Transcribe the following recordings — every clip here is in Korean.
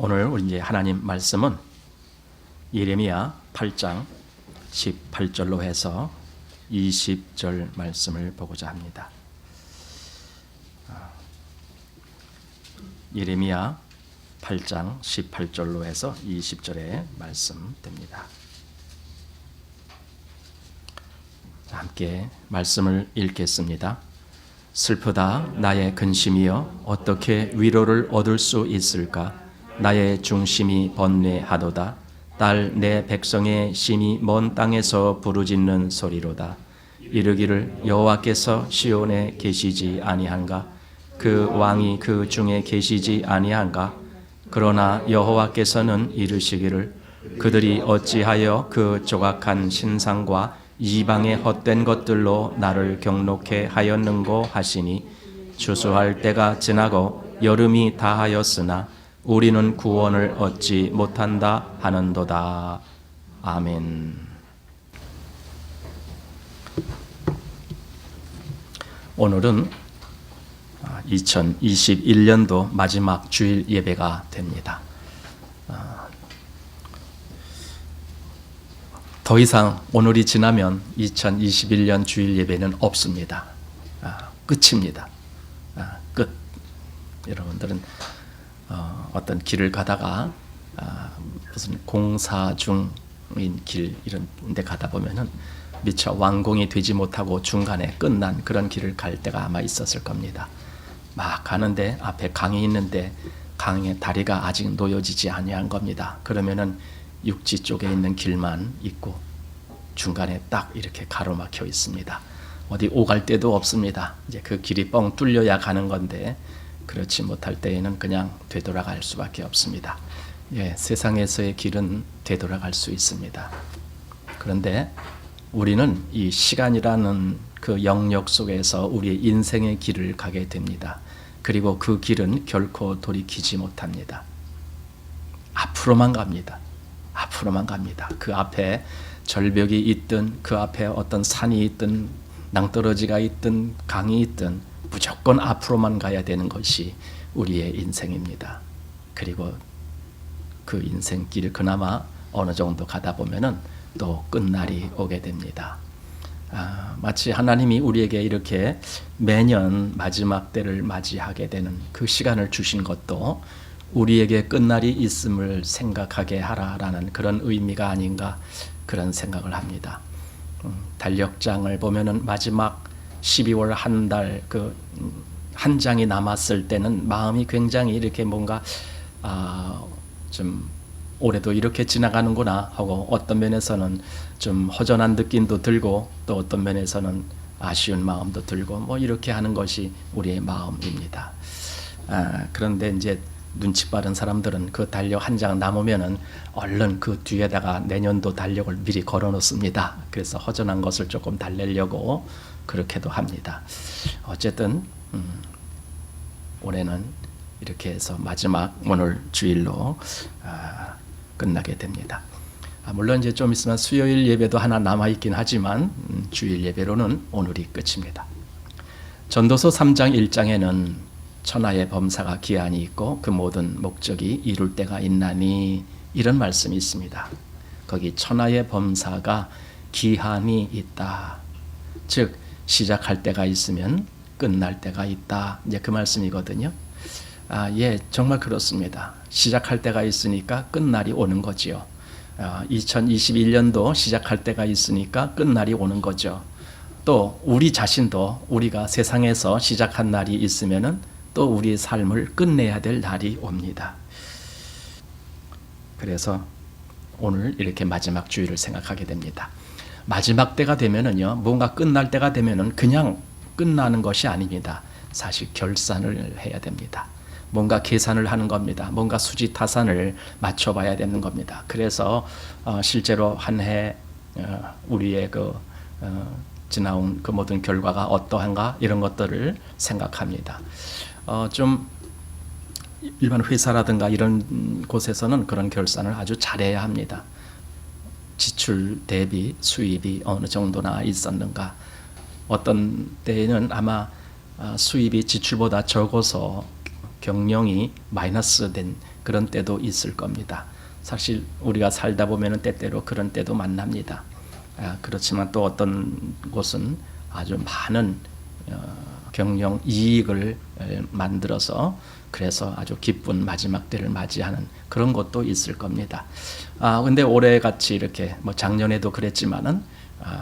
오늘 우리 이제 하나님 말씀은 예레미야 8장 18절로 해서 20절 말씀을 보고자 합니다. 예레미야 8장 18절로 해서 20절의 말씀 됩니다. 함께 말씀을 읽겠습니다. 슬프다 나의 근심이여 어떻게 위로를 얻을 수 있을까? 나의 중심이 번뇌하도다. 딸 내 백성의 심히 먼 땅에서 부르짖는 소리로다. 이르기를 여호와께서 시온에 계시지 아니한가? 그 왕이 그 중에 계시지 아니한가? 그러나 여호와께서는 이르시기를 그들이 어찌하여 그 조각한 신상과 이방의 헛된 것들로 나를 경록해 하였는고 하시니 추수할 때가 지나고 여름이 다하였으나 우리는 구원을 얻지 못한다 하는도다. 아멘. 오늘은 2021년도 마지막 주일 예배가 됩니다. 더 이상 오늘이 지나면 2021년 주일 예배는 없습니다. 끝입니다. 끝. 여러분들은 어떤 길을 가다가 무슨 공사 중인 길 이런 데 가다 보면은 미처 완공이 되지 못하고 중간에 끝난 그런 길을 갈 때가 아마 있었을 겁니다. 막 가는데 앞에 강이 있는데 강의 다리가 아직 놓여지지 아니한 겁니다. 그러면은 육지 쪽에 있는 길만 있고 중간에 딱 이렇게 가로막혀 있습니다. 어디 오갈 데도 없습니다. 이제 그 길이 뻥 뚫려야 가는 건데 그렇지 못할 때에는 그냥 되돌아갈 수밖에 없습니다. 예, 세상에서의 길은 되돌아갈 수 있습니다. 그런데 우리는 이 시간이라는 그 영역 속에서 우리의 인생의 길을 가게 됩니다. 그리고 그 길은 결코 돌이키지 못합니다. 앞으로만 갑니다. 앞으로만 갑니다. 그 앞에 절벽이 있든 그 앞에 어떤 산이 있든 낭떠러지가 있든 강이 있든 무조건 앞으로만 가야 되는 것이 우리의 인생입니다. 그리고 그 인생길을 그나마 어느 정도 가다 보면은 또 끝날이 오게 됩니다. 마치 하나님이 우리에게 이렇게 매년 마지막 때를 맞이하게 되는 그 시간을 주신 것도 우리에게 끝날이 있음을 생각하게 하라라는 그런 의미가 아닌가 그런 생각을 합니다. 달력장을 보면은 마지막 12월 한 달 한 장이 남았을 때는 마음이 굉장히 이렇게 뭔가 좀 올해도 이렇게 지나가는구나 하고 어떤 면에서는 좀 허전한 느낌도 들고 또 어떤 면에서는 아쉬운 마음도 들고 뭐 이렇게 하는 것이 우리의 마음입니다. 그런데 이제 눈치 빠른 사람들은 그 달력 한 장 남으면은 얼른 그 뒤에다가 내년도 달력을 미리 걸어 놓습니다. 그래서 허전한 것을 조금 달래려고 그렇게도 합니다. 어쨌든 올해는 이렇게 해서 마지막 오늘 주일로 끝나게 됩니다. 물론 이제 좀 있으면 수요일 예배도 하나 남아 있긴 하지만 주일 예배로는 오늘이 끝입니다. 전도서 3장 1장에는 천하의 범사가 기한이 있고 그 모든 목적이 이룰 때가 있나니 이런 말씀이 있습니다. 거기 천하의 범사가 기한이 있다. 즉 시작할 때가 있으면 끝날 때가 있다. 이제 그 말씀이거든요. 예, 정말 그렇습니다. 시작할 때가 있으니까 끝날이 오는 거지요. 2021년도 시작할 때가 있으니까 끝날이 오는 거죠. 또 우리 자신도 우리가 세상에서 시작한 날이 있으면은 또 우리의 삶을 끝내야 될 날이 옵니다. 그래서 오늘 이렇게 마지막 주일을 생각하게 됩니다. 마지막 때가 되면은요, 뭔가 끝날 때가 되면은 그냥 끝나는 것이 아닙니다. 사실 결산을 해야 됩니다. 뭔가 계산을 하는 겁니다. 뭔가 수지타산을 맞춰봐야 되는 겁니다. 그래서 실제로 한 해 우리의 지나온 그 모든 결과가 어떠한가 이런 것들을 생각합니다. 좀 일반 회사라든가 이런 곳에서는 그런 결산을 아주 잘해야 합니다. 지출 대비 수입이 어느 정도나 있었는가. 어떤 때에는 아마 수입이 지출보다 적어서 경영이 마이너스 된 그런 때도 있을 겁니다. 사실 우리가 살다 보면 때때로 그런 때도 만납니다. 그렇지만 또 어떤 곳은 아주 많은 경영 이익을 만들어서 그래서 아주 기쁜 마지막 때를 맞이하는 그런 것도 있을 겁니다. 근데 올해 같이 이렇게 뭐 작년에도 그랬지만은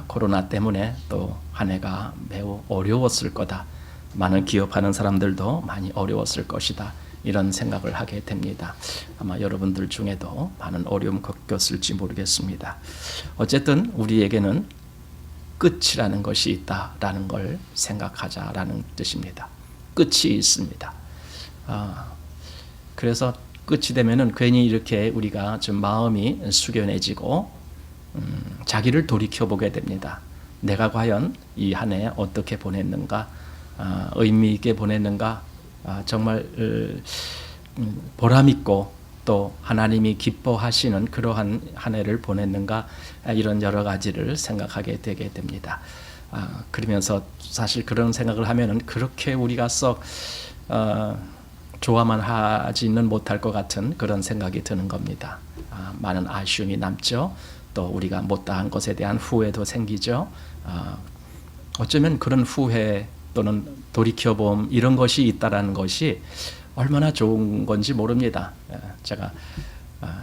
코로나 때문에 또 한 해가 매우 어려웠을 거다. 많은 기업하는 사람들도 많이 어려웠을 것이다. 이런 생각을 하게 됩니다. 아마 여러분들 중에도 많은 어려움 겪었을지 모르겠습니다. 어쨌든 우리에게는 끝이라는 것이 있다라는 걸 생각하자라는 뜻입니다. 끝이 있습니다. 그래서 끝이 되면은 괜히 이렇게 우리가 좀 마음이 숙연해지고 자기를 돌이켜보게 됩니다. 내가 과연 이 한 해 어떻게 보냈는가, 의미 있게 보냈는가, 정말 보람 있고 또 하나님이 기뻐하시는 그러한 한 해를 보냈는가, 이런 여러 가지를 생각하게 되게 됩니다. 그러면서 사실 그런 생각을 하면은 그렇게 우리가 썩 좋아만 하지는 못할 것 같은 그런 생각이 드는 겁니다. 많은 아쉬움이 남죠. 또 우리가 못다한 것에 대한 후회도 생기죠. 어쩌면 그런 후회 또는 돌이켜봄 이런 것이 있다라는 것이 얼마나 좋은 건지 모릅니다. 제가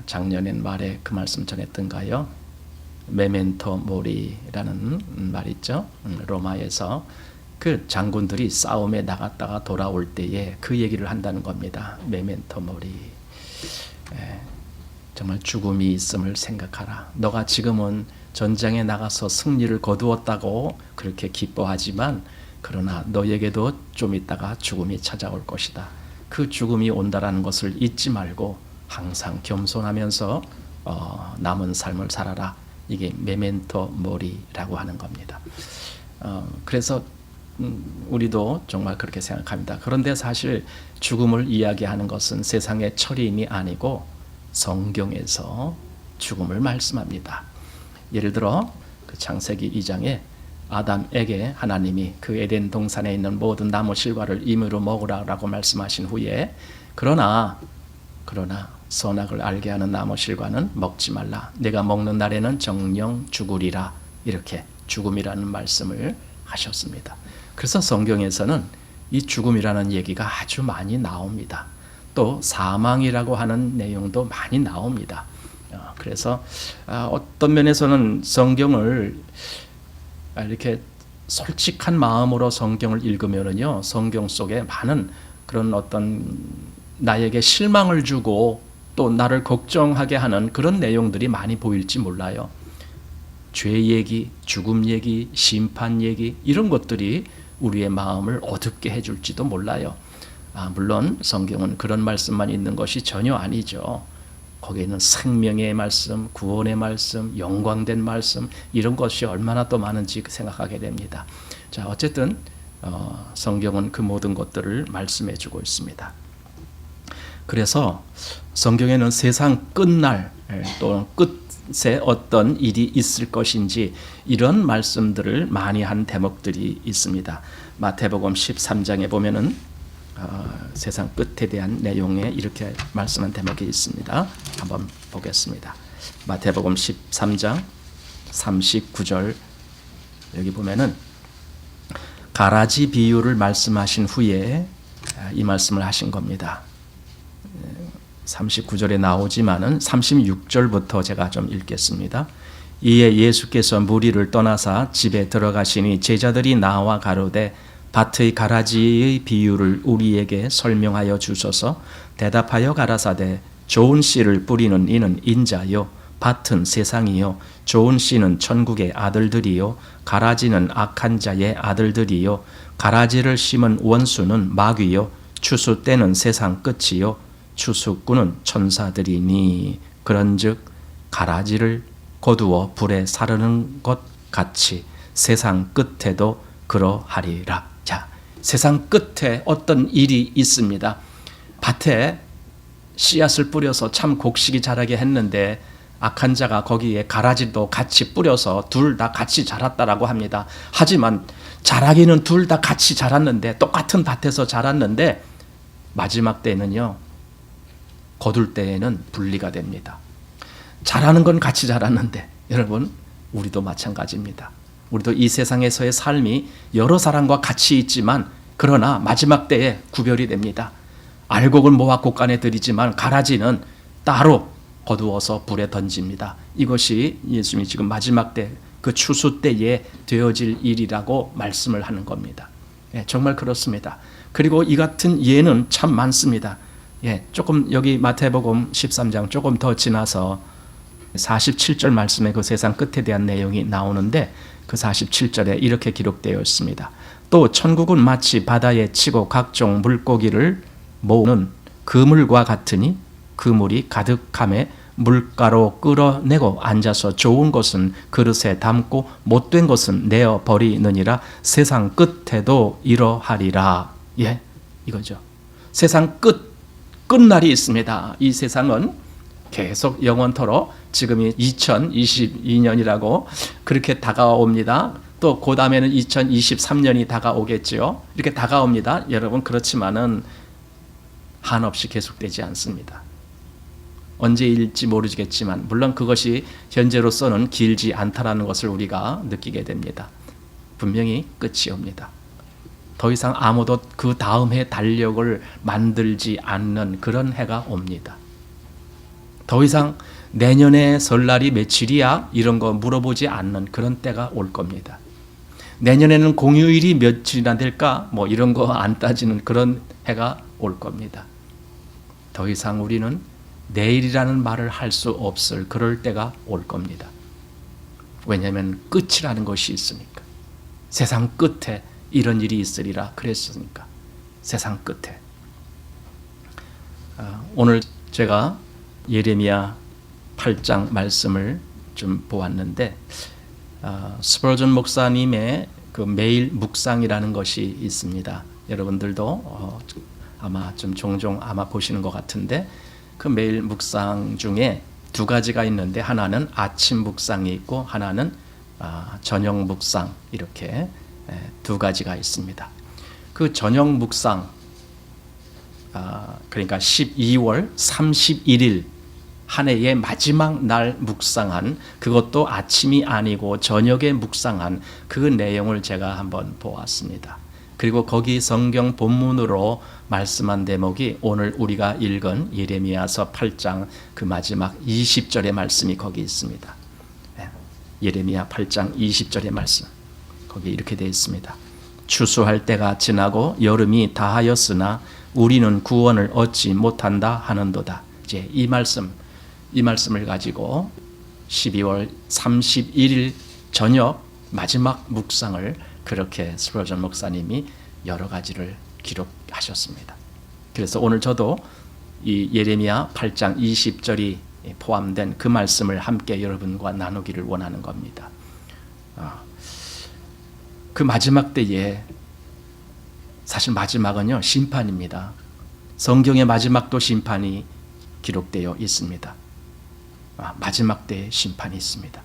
작년엔 말에 그 말씀 전했던가요? 메멘토 모리라는 말 있죠. 로마에서 그 장군들이 싸움에 나갔다가 돌아올 때에 그 얘기를 한다는 겁니다. 메멘토 모리. 정말 죽음이 있음을 생각하라. 너가 지금은 전장에 나가서 승리를 거두었다고 그렇게 기뻐하지만 그러나 너에게도 좀 있다가 죽음이 찾아올 것이다. 그 죽음이 온다라는 것을 잊지 말고 항상 겸손하면서 남은 삶을 살아라. 이게 메멘토 모리라고 하는 겁니다. 그래서 우리도 정말 그렇게 생각합니다. 그런데 사실 죽음을 이야기하는 것은 세상의 철인이 아니고 성경에서 죽음을 말씀합니다. 예를 들어 그 창세기 2장에 아담에게 하나님이 그 에덴 동산에 있는 모든 나무 실과를 임의로 먹으라라고 말씀하신 후에 그러나 선악을 알게 하는 나무 실과는 먹지 말라. 내가 먹는 날에는 정령 죽으리라. 이렇게 죽음이라는 말씀을 하셨습니다. 그래서 성경에서는 이 죽음이라는 얘기가 아주 많이 나옵니다. 또 사망이라고 하는 내용도 많이 나옵니다. 그래서 어떤 면에서는 성경을 이렇게 솔직한 마음으로 성경을 읽으면은요, 성경 속에 많은 그런 어떤 나에게 실망을 주고 또 나를 걱정하게 하는 그런 내용들이 많이 보일지 몰라요. 죄 얘기, 죽음 얘기, 심판 얘기 이런 것들이 우리의 마음을 어둡게 해줄지도 몰라요. 물론 성경은 그런 말씀만 있는 것이 전혀 아니죠. 거기에는 생명의 말씀, 구원의 말씀, 영광된 말씀 이런 것이 얼마나 또 많은지 생각하게 됩니다. 자, 어쨌든 성경은 그 모든 것들을 말씀해 주고 있습니다. 그래서 성경에는 세상 끝날 또는 끝에 어떤 일이 있을 것인지 이런 말씀들을 많이 한 대목들이 있습니다. 마태복음 13장에 보면은 세상 끝에 대한 내용에 이렇게 말씀한 대목이 있습니다. 한번 보겠습니다. 마태복음 13장 39절 여기 보면은 가라지 비유를 말씀하신 후에 이 말씀을 하신 겁니다. 39절에 나오지만은 36절부터 제가 좀 읽겠습니다. 이에 예수께서 무리를 떠나사 집에 들어가시니 제자들이 나와 가로되 밭의 가라지의 비유를 우리에게 설명하여 주소서. 대답하여 가라사대 좋은 씨를 뿌리는 이는 인자요 밭은 세상이요 좋은 씨는 천국의 아들들이요 가라지는 악한 자의 아들들이요 가라지를 심은 원수는 마귀요 추수 때는 세상 끝이요 추수꾼은 천사들이니 그런즉 가라지를 거두어 불에 사르는 것 같이 세상 끝에도 그러하리라. 자, 세상 끝에 어떤 일이 있습니다. 밭에 씨앗을 뿌려서 참 곡식이 자라게 했는데 악한 자가 거기에 가라지도 같이 뿌려서 둘 다 같이 자랐다라고 합니다. 하지만 자라기는 둘 다 같이 자랐는데 똑같은 밭에서 자랐는데 마지막 때는요, 거둘 때에는 분리가 됩니다. 잘하는 건 같이 잘하는데 여러분, 우리도 마찬가지입니다. 우리도 이 세상에서의 삶이 여러 사람과 같이 있지만 그러나 마지막 때에 구별이 됩니다. 알곡은 모아 곡간에 들이지만 가라지는 따로 거두어서 불에 던집니다. 이것이 예수님이 지금 마지막 때, 그 추수 때에 되어질 일이라고 말씀을 하는 겁니다. 예, 정말 그렇습니다. 그리고 이 같은 예는 참 많습니다. 예, 조금 여기 마태복음 13장 조금 더 지나서 47절 말씀에 그 세상 끝에 대한 내용이 나오는데 그 47절에 이렇게 기록되어 있습니다. 또 천국은 마치 바다에 치고 각종 물고기를 모으는 그물과 같으니 그물이 가득함에 물가로 끌어내고 앉아서 좋은 것은 그릇에 담고 못된 것은 내어 버리느니라. 세상 끝에도 이러하리라. 예, 이거죠. 세상 끝날이 있습니다. 이 세상은 계속 영원토록, 지금이 2022년이라고 그렇게 다가옵니다. 또 그 다음에는 2023년이 다가오겠지요. 이렇게 다가옵니다. 여러분, 그렇지만은 한없이 계속되지 않습니다. 언제일지 모르겠지만 물론 그것이 현재로서는 길지 않다라는 것을 우리가 느끼게 됩니다. 분명히 끝이 옵니다. 더 이상 아무도 그 다음 해 달력을 만들지 않는 그런 해가 옵니다. 더 이상 내년에 설날이 며칠이야? 이런 거 물어보지 않는 그런 때가 올 겁니다. 내년에는 공휴일이 며칠이나 될까? 뭐 이런 거 안 따지는 그런 해가 올 겁니다. 더 이상 우리는 내일이라는 말을 할 수 없을 그럴 때가 올 겁니다. 왜냐하면 끝이라는 것이 있으니까. 세상 끝에 이런 일이 있으리라 그랬으니까. 세상 끝에. 오늘 제가 예레미야 8장 말씀을 좀 보았는데 스퍼전 목사님의 그 매일 묵상이라는 것이 있습니다. 여러분들도 아마 좀 종종 아마 보시는 것 같은데 그 매일 묵상 중에 두 가지가 있는데 하나는 아침 묵상이 있고 하나는 저녁 묵상, 이렇게 두 가지가 있습니다. 그 저녁 묵상, 그러니까 12월 31일 한 해의 마지막 날 묵상한, 그것도 아침이 아니고 저녁에 묵상한 그 내용을 제가 한번 보았습니다. 그리고 거기 성경 본문으로 말씀한 대목이 오늘 우리가 읽은 예레미야서 8장 그 마지막 20절의 말씀이 거기 있습니다. 예레미야 8장 20절의 말씀, 거기 이렇게 되어 있습니다. 추수할 때가 지나고 여름이 다하였으나 우리는 구원을 얻지 못한다 하는도다. 이제 이 말씀을 가지고 12월 31일 저녁 마지막 묵상을 그렇게 스퍼전 목사님이 여러 가지를 기록하셨습니다. 그래서 오늘 저도 이 예레미야 8장 20절이 포함된 그 말씀을 함께 여러분과 나누기를 원하는 겁니다. 그 마지막 때에, 사실 마지막은요 심판입니다. 성경의 마지막도 심판이 기록되어 있습니다. 마지막 때에 심판이 있습니다.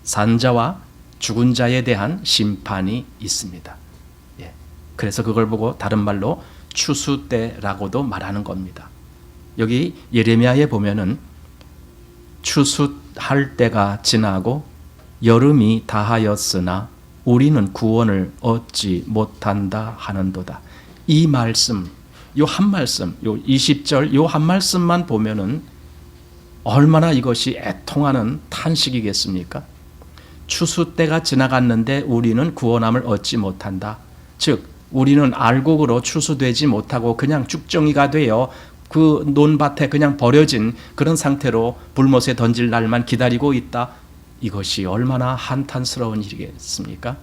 산자와 죽은 자에 대한 심판이 있습니다. 예. 그래서 그걸 보고 다른 말로 추수 때라고도 말하는 겁니다. 여기 예레미야에 보면은 추수할 때가 지나고 여름이 다하였으나 우리는 구원을 얻지 못한다 하는도다. 이 말씀, 요 한 말씀, 요 20절 요 한 말씀만 보면은 얼마나 이것이 애통하는 탄식이겠습니까? 추수 때가 지나갔는데 우리는 구원함을 얻지 못한다. 즉 우리는 알곡으로 추수되지 못하고 그냥 쭉정이가 되어 그 논밭에 그냥 버려진 그런 상태로 불못에 던질 날만 기다리고 있다. 이것이 얼마나 한탄스러운 일이겠습니까?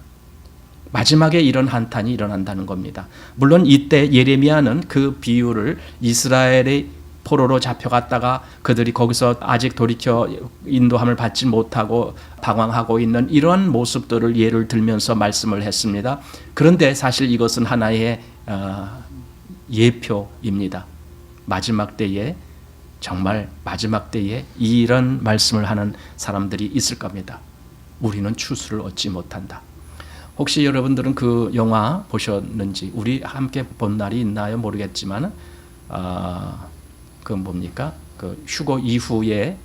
마지막에 이런 한탄이 일어난다는 겁니다. 물론 이때 예레미야는 그 비유를 이스라엘의 포로로 잡혀갔다가 그들이 거기서 아직 돌이켜 인도함을 받지 못하고 방황하고 있는 이러한 모습들을 예를 들면서 말씀을 했습니다. 그런데 사실 이것은 하나의 예표입니다. 마지막 때에, 정말 마지막 때에 이런 말씀을 하는 사람들이 있을 겁니다. 우리는 추수를 얻지 못한다. 혹시 여러분들은 그 영화 보셨는지, 우리 함께 본 날이 있나요? 모르겠지만, 그 뭡니까? 그 휴거 이후에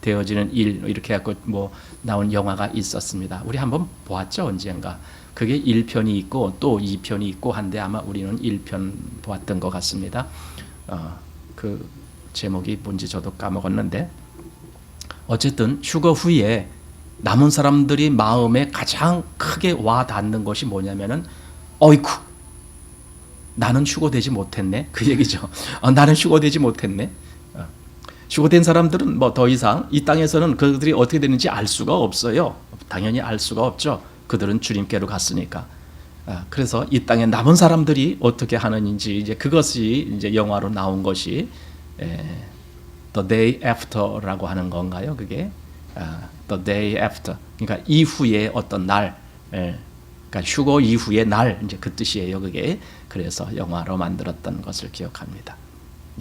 되어지는 일, 이렇게 해갖고 뭐 나온 영화가 있었습니다. 우리 한번 보았죠, 언젠가. 그게 1편이 있고 또 2편이 있고 한데 아마 우리는 1편 보았던 것 같습니다. 그 제목이 뭔지 저도 까먹었는데, 어쨌든 휴거 후에 남은 사람들이 마음에 가장 크게 와 닿는 것이 뭐냐면은, 어이쿠, 나는 휴거되지 못했네, 그 얘기죠. 나는 휴거되지 못했네. 휴거된 사람들은 뭐 더 이상 이 땅에서는 그들이 어떻게 되는지 알 수가 없어요. 당연히 알 수가 없죠. 그들은 주님께로 갔으니까. 그래서 이 땅에 남은 사람들이 어떻게 하는지, 이제 그것이 이제 영화로 나온 것이 The Day After라고 하는 건가요? 그게 The Day After. 그러니까 이후에 어떤 날, 그러니까 휴거 이후의 날, 이제 그 뜻이에요. 그게. 그래서 영화로 만들었던 것을 기억합니다.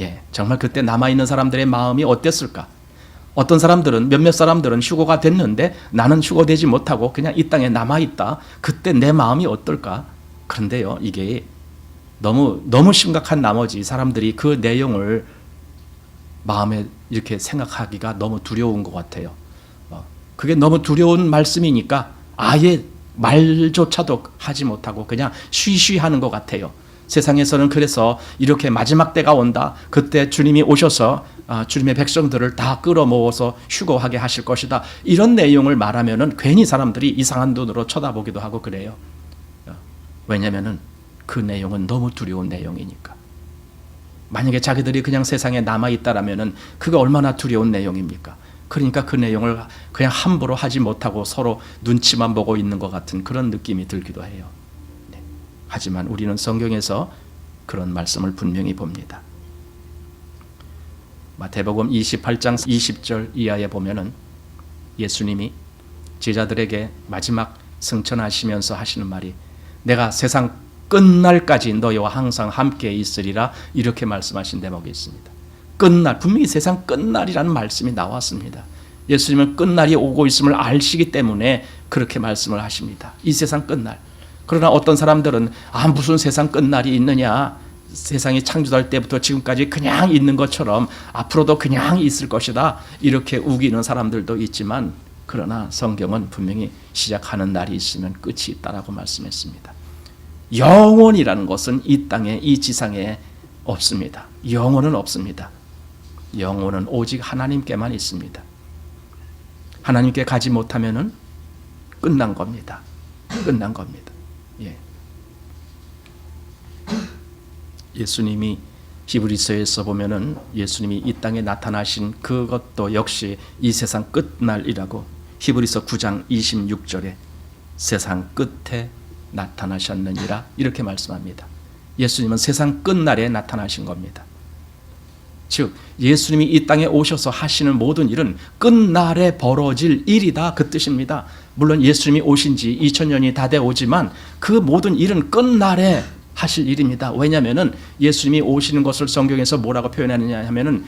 예, 정말 그때 남아 있는 사람들의 마음이 어땠을까? 어떤 사람들은, 몇몇 사람들은 휴거가 됐는데 나는 휴거되지 못하고 그냥 이 땅에 남아 있다. 그때 내 마음이 어떨까? 그런데요, 이게 너무 심각한 나머지 사람들이 그 내용을 마음에 이렇게 생각하기가 너무 두려운 것 같아요. 그게 너무 두려운 말씀이니까 아예 말조차도 하지 못하고 그냥 쉬쉬하는 것 같아요. 세상에서는 그래서 이렇게 마지막 때가 온다. 그때 주님이 오셔서 주님의 백성들을 다 끌어모아서 휴거하게 하실 것이다. 이런 내용을 말하면은 괜히 사람들이 이상한 눈으로 쳐다보기도 하고 그래요. 왜냐면은 그 내용은 너무 두려운 내용이니까. 만약에 자기들이 그냥 세상에 남아있다라면은 그게 얼마나 두려운 내용입니까? 그러니까 그 내용을 그냥 함부로 하지 못하고 서로 눈치만 보고 있는 것 같은 그런 느낌이 들기도 해요. 네. 하지만 우리는 성경에서 그런 말씀을 분명히 봅니다. 마태복음 28장 20절 이하에 보면은 예수님이 제자들에게 마지막 승천하시면서 하시는 말이, 내가 세상 끝날까지 너희와 항상 함께 있으리라, 이렇게 말씀하신 대목이 있습니다. 끝날, 분명히 세상 끝날이라는 말씀이 나왔습니다. 예수님은 끝날이 오고 있음을 아시기 때문에 그렇게 말씀을 하십니다. 이 세상 끝날. 그러나 어떤 사람들은 무슨 세상 끝날이 있느냐, 세상이 창조될 때부터 지금까지 그냥 있는 것처럼 앞으로도 그냥 있을 것이다, 이렇게 우기는 사람들도 있지만, 그러나 성경은 분명히 시작하는 날이 있으면 끝이 있다라고 말씀했습니다. 영원이라는 것은 이 땅에, 이 지상에 없습니다. 영원은 없습니다. 영혼은 오직 하나님께만 있습니다. 하나님께 가지 못하면은 끝난 겁니다. 끝난 겁니다. 예. 예수님이 히브리서에서 보면은 예수님이 이 땅에 나타나신 그것도 역시 이 세상 끝날이라고, 히브리서 9장 26절에 세상 끝에 나타나셨느니라, 이렇게 말씀합니다. 예수님은 세상 끝날에 나타나신 겁니다. 즉 예수님이 이 땅에 오셔서 하시는 모든 일은 끝날에 벌어질 일이다, 그 뜻입니다. 물론 예수님이 오신 지 2000년이 다 되어 오지만 그 모든 일은 끝날에 하실 일입니다. 왜냐하면 예수님이 오시는 것을 성경에서 뭐라고 표현하느냐 하면은,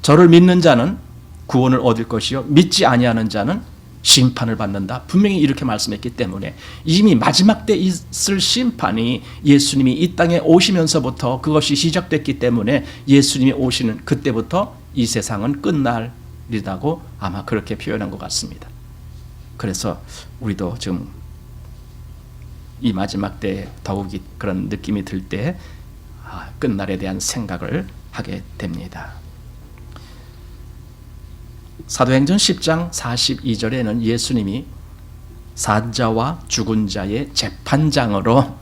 저를 믿는 자는 구원을 얻을 것이요 믿지 아니하는 자는 심판을 받는다, 분명히 이렇게 말씀했기 때문에 이미 마지막 때 있을 심판이 예수님이 이 땅에 오시면서부터 그것이 시작됐기 때문에 예수님이 오시는 그때부터 이 세상은 끝날이라고 아마 그렇게 표현한 것 같습니다. 그래서 우리도 지금 이 마지막 때 더욱이 그런 느낌이 들 때 끝날에 대한 생각을 하게 됩니다. 사도행전 10장 42절에는 예수님이 산자와 죽은 자의 재판장으로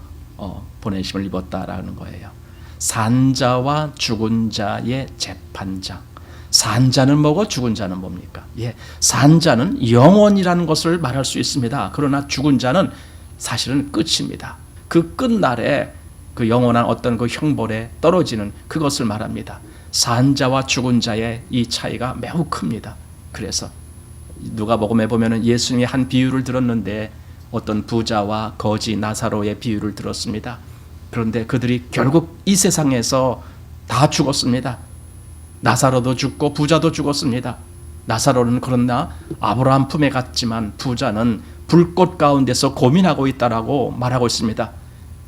보내심을 입었다라는 거예요. 산자와 죽은 자의 재판장. 산자는 뭐고 죽은 자는 뭡니까? 예, 산자는 영원이라는 것을 말할 수 있습니다. 그러나 죽은 자는 사실은 끝입니다. 그 끝날에 그 영원한 어떤 그 형벌에 떨어지는 그것을 말합니다. 산자와 죽은 자의 이 차이가 매우 큽니다. 그래서 누가복음에 보면은 예수님이 한 비유를 들었는데 어떤 부자와 거지 나사로의 비유를 들었습니다. 그런데 그들이 결국 이 세상에서 다 죽었습니다. 나사로도 죽고 부자도 죽었습니다. 나사로는 그러나 아브라함 품에 갔지만 부자는 불꽃 가운데서 고민하고 있다라고 말하고 있습니다.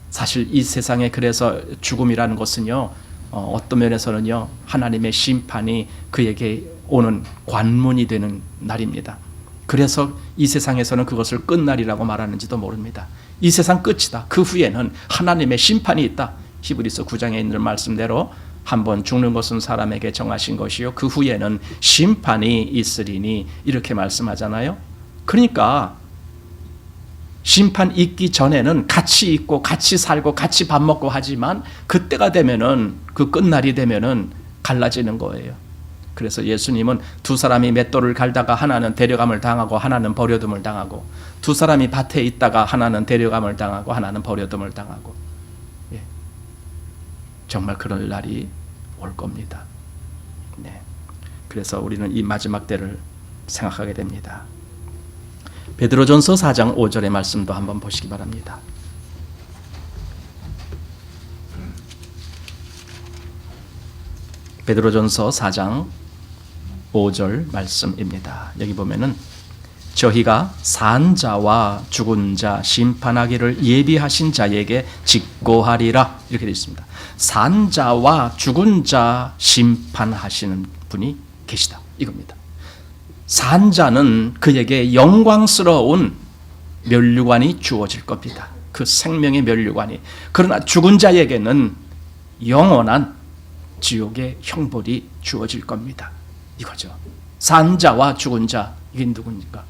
사실 이 세상에 그래서 죽음이라는 것은요, 어떤 면에서는요, 하나님의 심판이 그에게 오는 관문이 되는 날입니다. 그래서 이 세상에서는 그것을 끝날이라고 말하는지도 모릅니다. 이 세상 끝이다. 그 후에는 하나님의 심판이 있다. 히브리서 9장에 있는 말씀대로 한번 죽는 것은 사람에게 정하신 것이요 그 후에는 심판이 있으리니 이렇게 말씀하잖아요. 그러니까 심판 있기 전에는 같이 있고 같이 살고 같이 밥 먹고 하지만 그때가 되면은 그 끝날이 되면은 갈라지는 거예요. 그래서 예수님은 두 사람이 맷돌을 갈다가 하나는 데려감을 당하고 하나는 버려둠을 당하고, 두 사람이 밭에 있다가 하나는 데려감을 당하고 하나는 버려둠을 당하고, 예. 정말 그럴 날이 올 겁니다. 네. 그래서 우리는 이 마지막 때를 생각하게 됩니다. 베드로전서 4장 5절의 말씀도 한번 보시기 바랍니다. 베드로전서 4장 5절 말씀입니다. 여기 보면은 저희가 산 자와 죽은 자 심판하기를 예비하신 자에게 직고하리라 이렇게 되어 있습니다. 산 자와 죽은 자 심판하시는 분이 계시다 이겁니다. 산 자는 그에게 영광스러운 면류관이 주어질 겁니다. 그 생명의 면류관이. 그러나 죽은 자에게는 영원한 지옥의 형벌이 주어질 겁니다. 이거죠. 산 자와 죽은 자, 이게 누구입니까?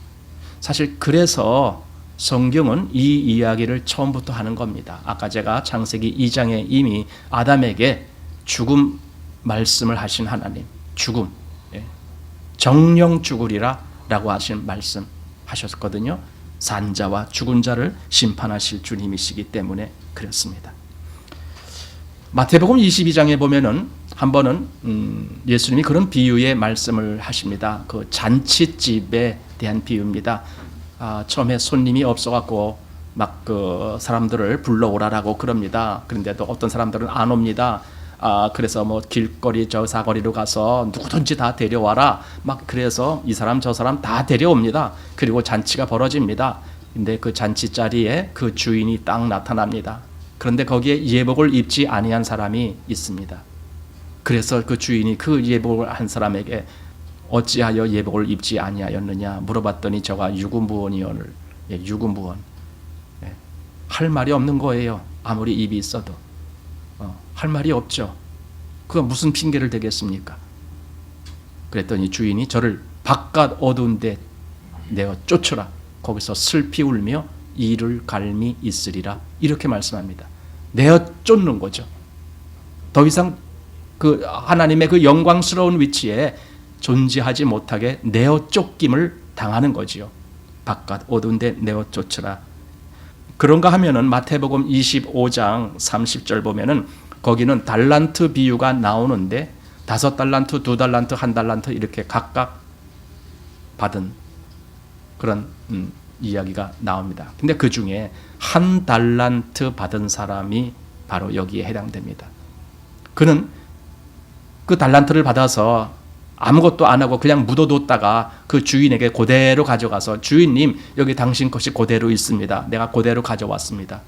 사실 그래서 성경은 이 이야기를 처음부터 하는 겁니다. 아까 제가 창세기 2장에 이미 아담에게 죽음 말씀을 하신 하나님, 죽음, 정령 죽으리라 라고 하신 말씀 하셨거든요. 산자와 죽은 자를 심판하실 주님이시기 때문에 그렇습니다. 마태복음 22장에 보면은 한 번은 예수님이 그런 비유의 말씀을 하십니다. 그 잔치집에 대한 비유입니다. 처음에 손님이 없어갖고 막 그 사람들을 불러오라라고 그럽니다. 그런데도 어떤 사람들은 안 옵니다. 그래서 뭐 길거리 저 사거리로 가서 누구든지 다 데려와라. 막 그래서 이 사람 저 사람 다 데려옵니다. 그리고 잔치가 벌어집니다. 근데 그 잔치 자리에 그 주인이 딱 나타납니다. 그런데 거기에 예복을 입지 아니한 사람이 있습니다. 그래서 그 주인이 그 예복을 한 사람에게 어찌하여 예복을 입지 아니하였느냐 물어봤더니 저가 유구무원이오늘, 유구무원, 할 말이 없는 거예요. 아무리 입이 있어도 할 말이 없죠. 그가 무슨 핑계를 대겠습니까? 그랬더니 주인이 저를 바깥 어두운 데 내어 쫓으라. 거기서 슬피 울며 이를 갈미 있으리라. 이렇게 말씀합니다. 내어 쫓는 거죠. 더 이상 그 하나님의 그 영광스러운 위치에 존재하지 못하게 내어 쫓김을 당하는 거지요. 바깥 어두운 데 내어 쫓으라. 그런가 하면은 마태복음 25장 30절 보면은 거기는 달란트 비유가 나오는데 5달란트, 2달란트, 1달란트 이렇게 각각 받은 그런 이야기가 나옵니다. 근데 그 중에 1달란트 받은 사람이 바로 여기에 해당됩니다. 그는 그 달란트를 받아서 아무것도 안 하고 그냥 묻어뒀다가 그 주인에게 그대로 가져가서 주인님 여기 당신 것이 그대로 있습니다. 내가 그대로 가져왔습니다.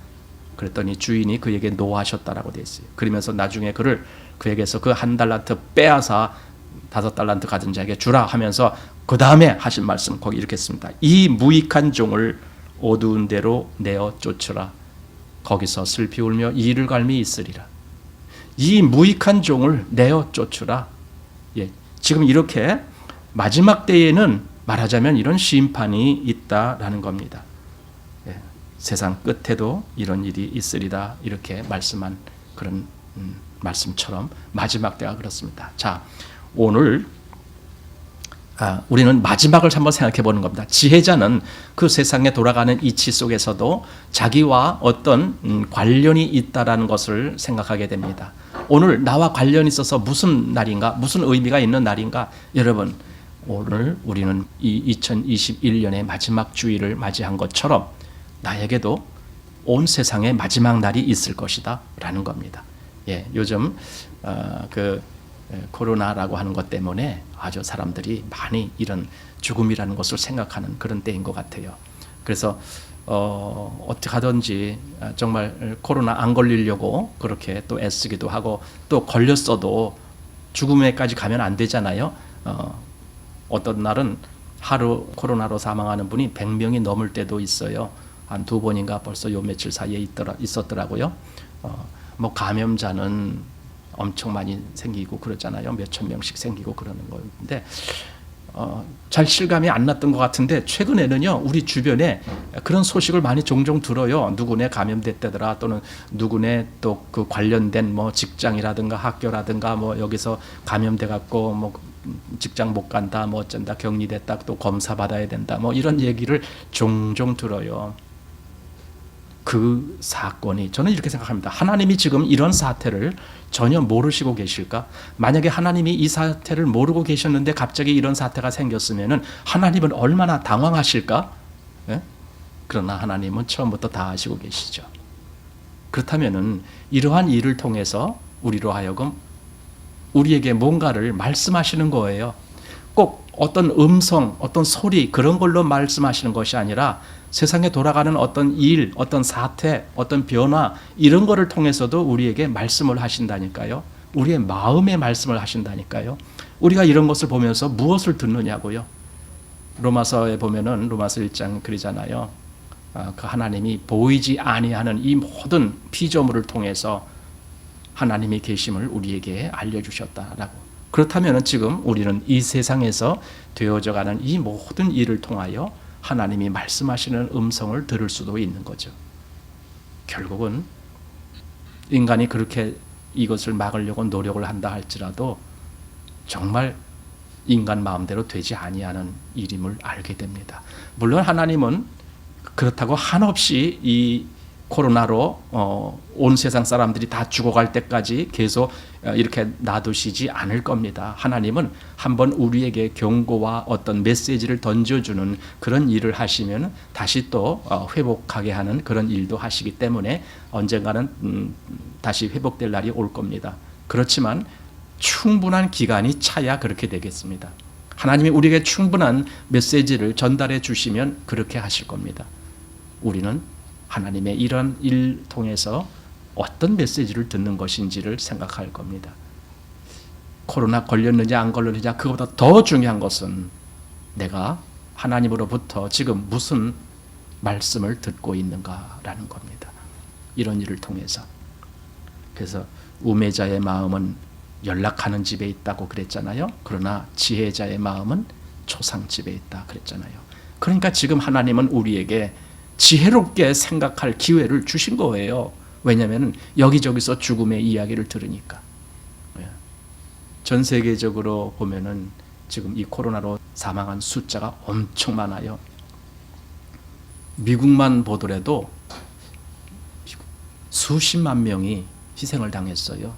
그랬더니 주인이 그에게 노하셨다라고 되어 있어요. 그러면서 나중에 그에게서 그 1달란트 빼앗아 5달란트 가진 자에게 주라 하면서 그 다음에 하신 말씀 거기 이렇게 했습니다. 이 무익한 종을 어두운 데로 내어 쫓으라. 거기서 슬피 울며 이를 갈미 있으리라. 이 무익한 종을 내어 쫓으라. 지금 이렇게 마지막 때에는 말하자면 이런 심판이 있다라는 겁니다. 세상 끝에도 이런 일이 있으리라 이렇게 말씀한 그런 말씀처럼 마지막 때가 그렇습니다. 자, 오늘 우리는 마지막을 한번 생각해 보는 겁니다. 지혜자는 그 세상에 돌아가는 이치 속에서도 자기와 어떤 관련이 있다라는 것을 생각하게 됩니다. 오늘 나와 관련이 있어서 무슨 날인가, 무슨 의미가 있는 날인가? 여러분, 오늘 우리는 이 2021년의 마지막 주일을 맞이한 것처럼 나에게도 온 세상에 마지막 날이 있을 것이다 라는 겁니다. 요즘 코로나라고 하는 것 때문에 아주 사람들이 많이 이런 죽음이라는 것을 생각하는 그런 때인 것 같아요. 그래서 어떻게 하든지 정말 코로나 안 걸리려고 그렇게 또 애쓰기도 하고, 또 걸렸어도 죽음에까지 가면 안 되잖아요. 어떤 날은 하루 코로나로 사망하는 분이 100명이 넘을 때도 있어요. 한 2번인가 벌써 요 며칠 사이에 있었더라고요. 뭐 감염자는 엄청 많이 생기고 그러잖아요. 몇천 명씩 생기고 그러는 건데, 잘 실감이 안 났던 것 같은데 최근에는요, 우리 주변에 그런 소식을 많이 종종 들어요. 누구네 감염됐다더라, 또는 누구네 또 그 관련된 뭐 직장이라든가 학교라든가 뭐 여기서 감염돼 갖고 뭐 직장 못 간다, 뭐 어쩐다, 격리됐다, 또 검사 받아야 된다, 뭐 이런 얘기를 종종 들어요. 그 사건이, 저는 이렇게 생각합니다. 하나님이 지금 이런 사태를 전혀 모르시고 계실까? 만약에 하나님이 이 사태를 모르고 계셨는데 갑자기 이런 사태가 생겼으면 하나님은 얼마나 당황하실까? 예? 그러나 하나님은 처음부터 다 아시고 계시죠. 그렇다면 이러한 일을 통해서 우리로 하여금 우리에게 뭔가를 말씀하시는 거예요. 꼭 어떤 음성, 어떤 소리 그런 걸로 말씀하시는 것이 아니라 세상에 돌아가는 어떤 일, 어떤 사태, 어떤 변화, 이런 거를 통해서도 우리에게 말씀을 하신다니까요. 우리의 마음에 말씀을 하신다니까요. 우리가 이런 것을 보면서 무엇을 듣느냐고요. 로마서에 보면은 로마서 1장 그러잖아요. 그 하나님이 보이지 아니하는 이 모든 피조물을 통해서 하나님의 계심을 우리에게 알려주셨다라고. 그렇다면 지금 우리는 이 세상에서 되어져가는 이 모든 일을 통하여 하나님이 말씀하시는 음성을 들을 수도 있는 거죠. 결국은 인간이 그렇게 이것을 막으려고 노력을 한다 할지라도 정말 인간 마음대로 되지 아니하는 일임을 알게 됩니다. 물론 하나님은 그렇다고 한없이 이 코로나로 온 세상 사람들이 다 죽어갈 때까지 계속 이렇게 놔두시지 않을 겁니다. 하나님은 한번 우리에게 경고와 어떤 메시지를 던져주는 그런 일을 하시면 다시 또 회복하게 하는 그런 일도 하시기 때문에 언젠가는 다시 회복될 날이 올 겁니다. 그렇지만 충분한 기간이 차야 그렇게 되겠습니다. 하나님이 우리에게 충분한 메시지를 전달해 주시면 그렇게 하실 겁니다. 우리는 하나님의 이런 일 통해서 어떤 메시지를 듣는 것인지를 생각할 겁니다. 코로나 걸렸느냐 안 걸렸느냐 그것보다 더 중요한 것은 내가 하나님으로부터 지금 무슨 말씀을 듣고 있는가라는 겁니다. 이런 일을 통해서. 그래서 우매자의 마음은 연락하는 집에 있다고 그랬잖아요. 그러나 지혜자의 마음은 초상집에 있다 그랬잖아요. 그러니까 지금 하나님은 우리에게 지혜롭게 생각할 기회를 주신 거예요. 왜냐하면 여기저기서 죽음의 이야기를 들으니까. 전 세계적으로 보면은 지금 이 코로나로 사망한 숫자가 엄청 많아요. 미국만 보더라도 수십만 명이 희생을 당했어요.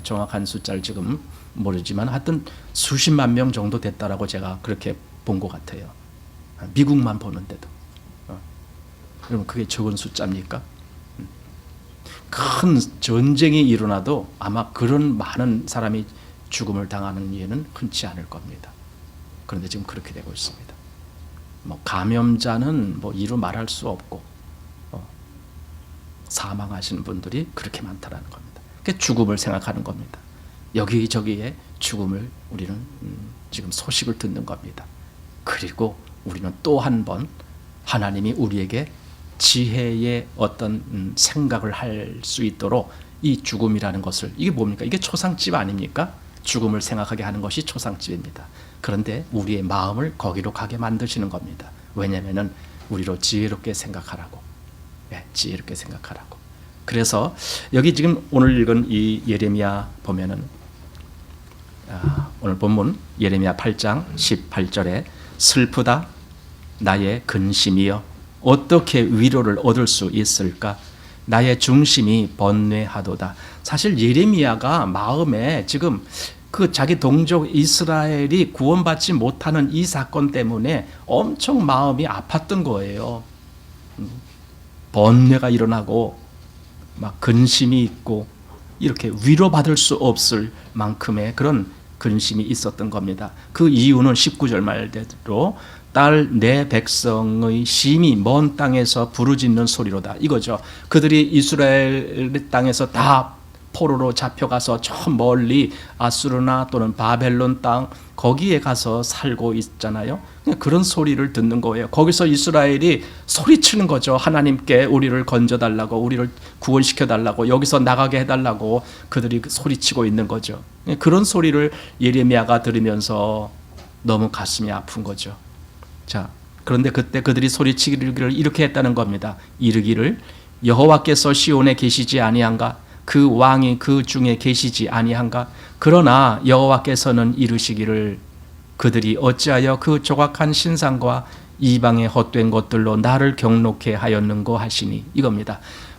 정확한 숫자를 지금 모르지만 하여튼 수십만 명 정도 됐다라고 제가 그렇게 본 것 같아요. 미국만 보는데도. 여러분 그게 적은 숫자입니까? 큰 전쟁이 일어나도 아마 그런 많은 사람이 죽음을 당하는 예는 흔치 않을 겁니다. 그런데 지금 그렇게 되고 있습니다. 뭐 감염자는 뭐 이루 말할 수 없고 사망하시는 분들이 그렇게 많다라는 겁니다. 그게 죽음을 생각하는 겁니다. 여기저기에 죽음을 우리는 지금 소식을 듣는 겁니다. 그리고 우리는 또 한 번 하나님이 우리에게 지혜의 어떤 생각을 할 수 있도록 이 죽음이라는 것을, 이게 뭡니까? 이게 초상집 아닙니까? 죽음을 생각하게 하는 것이 초상집입니다. 그런데 우리의 마음을 거기로 가게 만드시는 겁니다. 왜냐하면 우리로 지혜롭게 생각하라고. 지혜롭게 생각하라고. 그래서 여기 지금 오늘 읽은 이 예레미야 보면은 오늘 본문 예레미야 8장 18절에 슬프다 나의 근심이여 어떻게 위로를 얻을 수 있을까? 나의 중심이 번뇌하도다. 사실 예레미야가 마음에 지금 그 자기 동족 이스라엘이 구원받지 못하는 이 사건 때문에 엄청 마음이 아팠던 거예요. 번뇌가 일어나고 막 근심이 있고 이렇게 위로받을 수 없을 만큼의 그런 근심이 있었던 겁니다. 그 이유는 19절 말대로 딸 내 백성의 심히 먼 땅에서 부르짖는 소리로다. 이거죠. 그들이 이스라엘 땅에서 다 포로로 잡혀가서 저 멀리 아수르나 또는 바벨론 땅 거기에 가서 살고 있잖아요. 그런 소리를 듣는 거예요. 거기서 이스라엘이 소리치는 거죠. 하나님께 우리를 건져달라고, 우리를 구원시켜달라고, 여기서 나가게 해달라고 그들이 소리치고 있는 거죠. 그런 소리를 예레미야가 들으면서 너무 가슴이 아픈 거죠. 자, 그런데 그때 그들이 소리치기를 이렇게 했다는 겁니다. 이르기를 여호와께서 시온에 계시지 아니한가? 그 왕이 그 중에 계시지 아니한가? 그러나 여호와께서는 이르시기를 그들이 어찌하여 그 조각한 신상과 이방의 헛된 것들로 나를 경록해 하였는고 하시니, 이겁니다.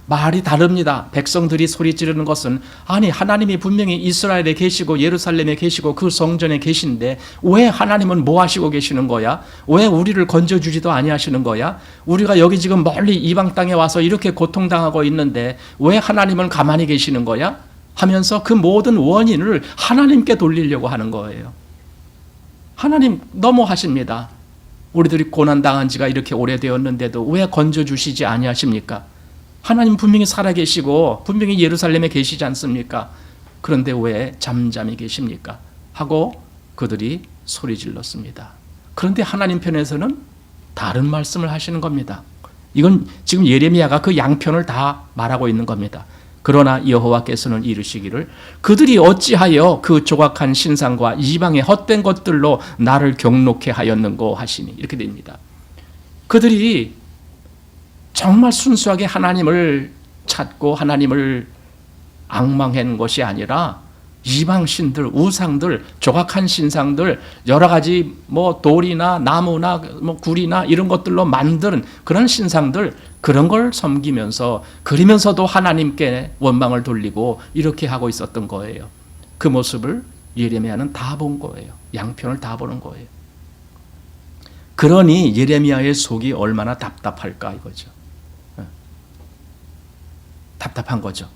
말이 다릅니다. 백성들이 소리 지르는 것은 아니 하나님이 분명히 이스라엘에 계시고 예루살렘에 계시고 그 성전에 계신데 왜 하나님은 뭐 하시고 계시는 거야? 왜 우리를 건져주지도 아니하시는 거야? 우리가 여기 지금 멀리 이방 땅에 와서 이렇게 고통당하고 있는데 왜 하나님은 가만히 계시는 거야? 하면서 그 모든 원인을 하나님께 돌리려고 하는 거예요. 하나님 너무하십니다. 우리들이 고난당한 지가 이렇게 오래되었는데도 왜 건져주시지 아니하십니까? 하나님 분명히 살아계시고 분명히 예루살렘에 계시지 않습니까? 그런데 왜 잠잠히 계십니까? 하고 그들이 소리 질렀습니다. 그런데 하나님 편에서는 다른 말씀을 하시는 겁니다. 이건 지금 예레미야가 그 양편을 다 말하고 있는 겁니다. 그러나 여호와께서는 이르시기를 그들이 어찌하여 그 조각한 신상과 이방의 헛된 것들로 나를 경록해 하였는고 하시니, 이렇게 됩니다. 그들이 정말 순수하게 하나님을 찾고 하나님을 앙망한 것이 아니라 이방신들, 우상들, 조각한 신상들, 여러 가지 뭐 돌이나 나무나 뭐 굴이나 이런 것들로 만든 그런 신상들, 그런 걸 섬기면서 그러면서도 하나님께 원망을 돌리고 이렇게 하고 있었던 거예요. 그 모습을 예레미야는 다 본 거예요. 양편을 다 보는 거예요. 그러니 예레미야의 속이 얼마나 답답할까 이거죠. 답답한 거죠.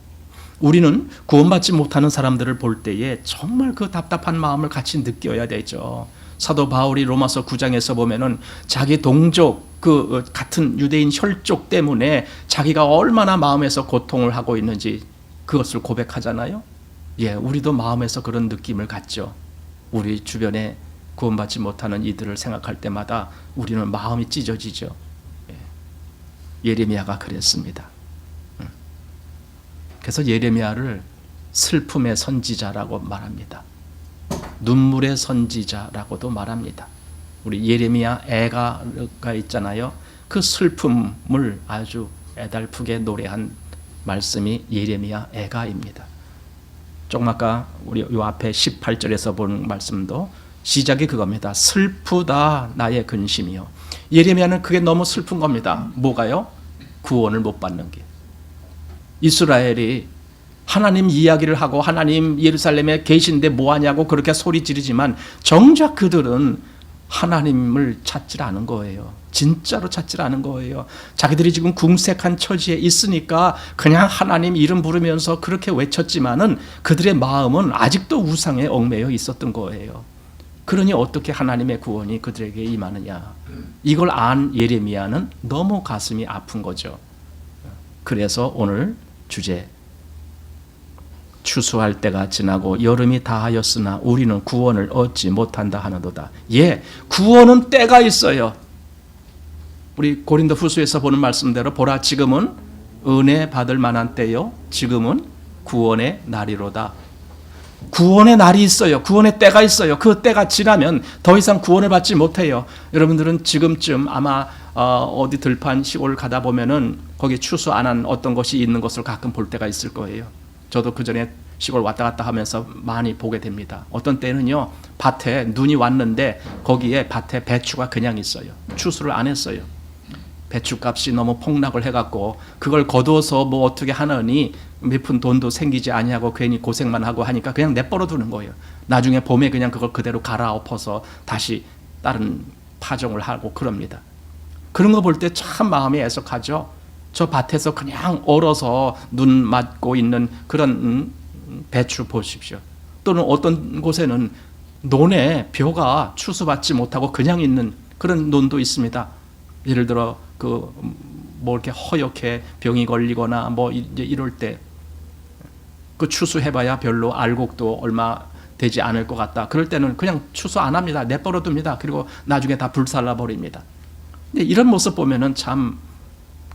우리는 구원받지 못하는 사람들을 볼 때에 정말 그 답답한 마음을 같이 느껴야 되죠. 사도 바울이 로마서 9장에서 보면은 자기 동족 그 같은 유대인 혈족 때문에 자기가 얼마나 마음에서 고통을 하고 있는지 그것을 고백하잖아요. 예, 우리도 마음에서 그런 느낌을 갖죠. 우리 주변에 구원받지 못하는 이들을 생각할 때마다 우리는 마음이 찢어지죠. 예레미야가 그랬습니다. 그래서 예레미야를 슬픔의 선지자라고 말합니다. 눈물의 선지자라고도 말합니다. 우리 예레미야 애가가 있잖아요. 그 슬픔을 아주 애달프게 노래한 말씀이 예레미야 애가입니다. 조금 아까 우리 요 앞에 18절에서 본 말씀도 시작이 그겁니다. 슬프다 나의 근심이요. 예레미야는 그게 너무 슬픈 겁니다. 뭐가요? 구원을 못 받는 게. 이스라엘이 하나님 이야기를 하고 하나님 예루살렘에 계신데 뭐하냐고 그렇게 소리 지르지만 정작 그들은 하나님을 찾질 않은 거예요. 진짜로 찾질 않은 거예요. 자기들이 지금 궁색한 처지에 있으니까 그냥 하나님 이름 부르면서 그렇게 외쳤지만은 그들의 마음은 아직도 우상에 얽매여 있었던 거예요. 그러니 어떻게 하나님의 구원이 그들에게 임하느냐. 이걸 안 예레미야는 너무 가슴이 아픈 거죠. 그래서 오늘 주제, 추수할 때가 지나고 여름이 다하였으나 우리는 구원을 얻지 못한다 하는도다. 예, 구원은 때가 있어요. 우리 고린도 후서에서 보는 말씀대로 보라 지금은 은혜 받을 만한 때요, 지금은 구원의 날이로다. 구원의 날이 있어요. 구원의 때가 있어요. 그 때가 지나면 더 이상 구원을 받지 못해요. 여러분들은 지금쯤 아마 어디 들판 시골 가다 보면은 거기 추수 안 한 어떤 것이 있는 것을 가끔 볼 때가 있을 거예요. 저도 그 전에 시골 왔다 갔다 하면서 많이 보게 됩니다. 어떤 때는요, 밭에 눈이 왔는데 거기에 밭에 배추가 그냥 있어요. 추수를 안 했어요. 배추값이 너무 폭락을 해갖고 그걸 거두어서 뭐 어떻게 하느니 몇 푼 돈도 생기지 아니하고 괜히 고생만 하고 하니까 그냥 내버려 두는 거예요. 나중에 봄에 그냥 그걸 그대로 갈아엎어서 다시 다른 파종을 하고 그럽니다. 그런 거 볼 때 참 마음이 애석하죠. 저 밭에서 그냥 얼어서 눈 맞고 있는 그런 배추 보십시오. 또는 어떤 곳에는 논에 벼가 추수받지 못하고 그냥 있는 그런 논도 있습니다. 예를 들어 뭐 이렇게 허옇게 병이 걸리거나 뭐 이제 이럴 때 그 추수해봐야 별로 알곡도 얼마 되지 않을 것 같다. 그럴 때는 그냥 추수 안 합니다. 내버려 둡니다. 그리고 나중에 다 불살라 버립니다. 근데 이런 모습 보면은 참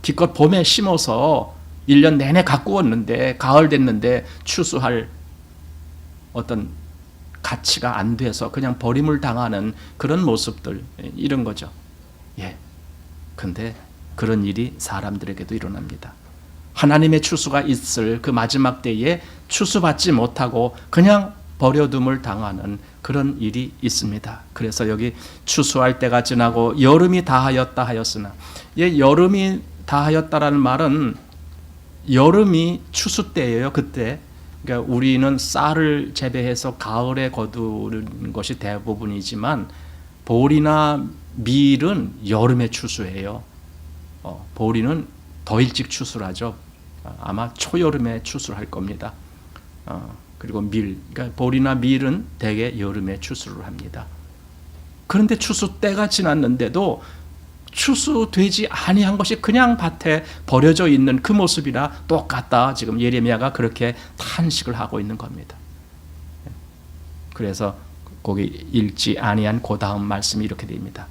기껏 봄에 심어서 1년 내내 가꾸었는데 가을 됐는데 추수할 어떤 가치가 안 돼서 그냥 버림을 당하는 그런 모습들, 이런 거죠. 예. 근데 그런 일이 사람들에게도 일어납니다. 하나님의 추수가 있을 그 마지막 때에 추수받지 못하고 그냥 버려둠을 당하는 그런 일이 있습니다. 그래서 여기 추수할 때가 지나고 여름이 다하였다 하였으나, 여름이 다하였다라는 말은 여름이 추수 때예요. 그때 그러니까 우리는 쌀을 재배해서 가을에 거두는 것이 대부분이지만 보리나 밀은 여름에 추수해요. 보리는 더 일찍 추수를 하죠. 아마 초여름에 추수를 할 겁니다. 그리고 그러니까 보리나 밀은 대개 여름에 추수를 합니다. 그런데 추수 때가 지났는데도 추수되지 아니한 것이 그냥 밭에 버려져 있는 그 모습이라 똑같다. 지금 예레미야가 그렇게 탄식을 하고 있는 겁니다. 그래서 거기 읽지 아니한 그 다음 말씀이 이렇게 됩니다.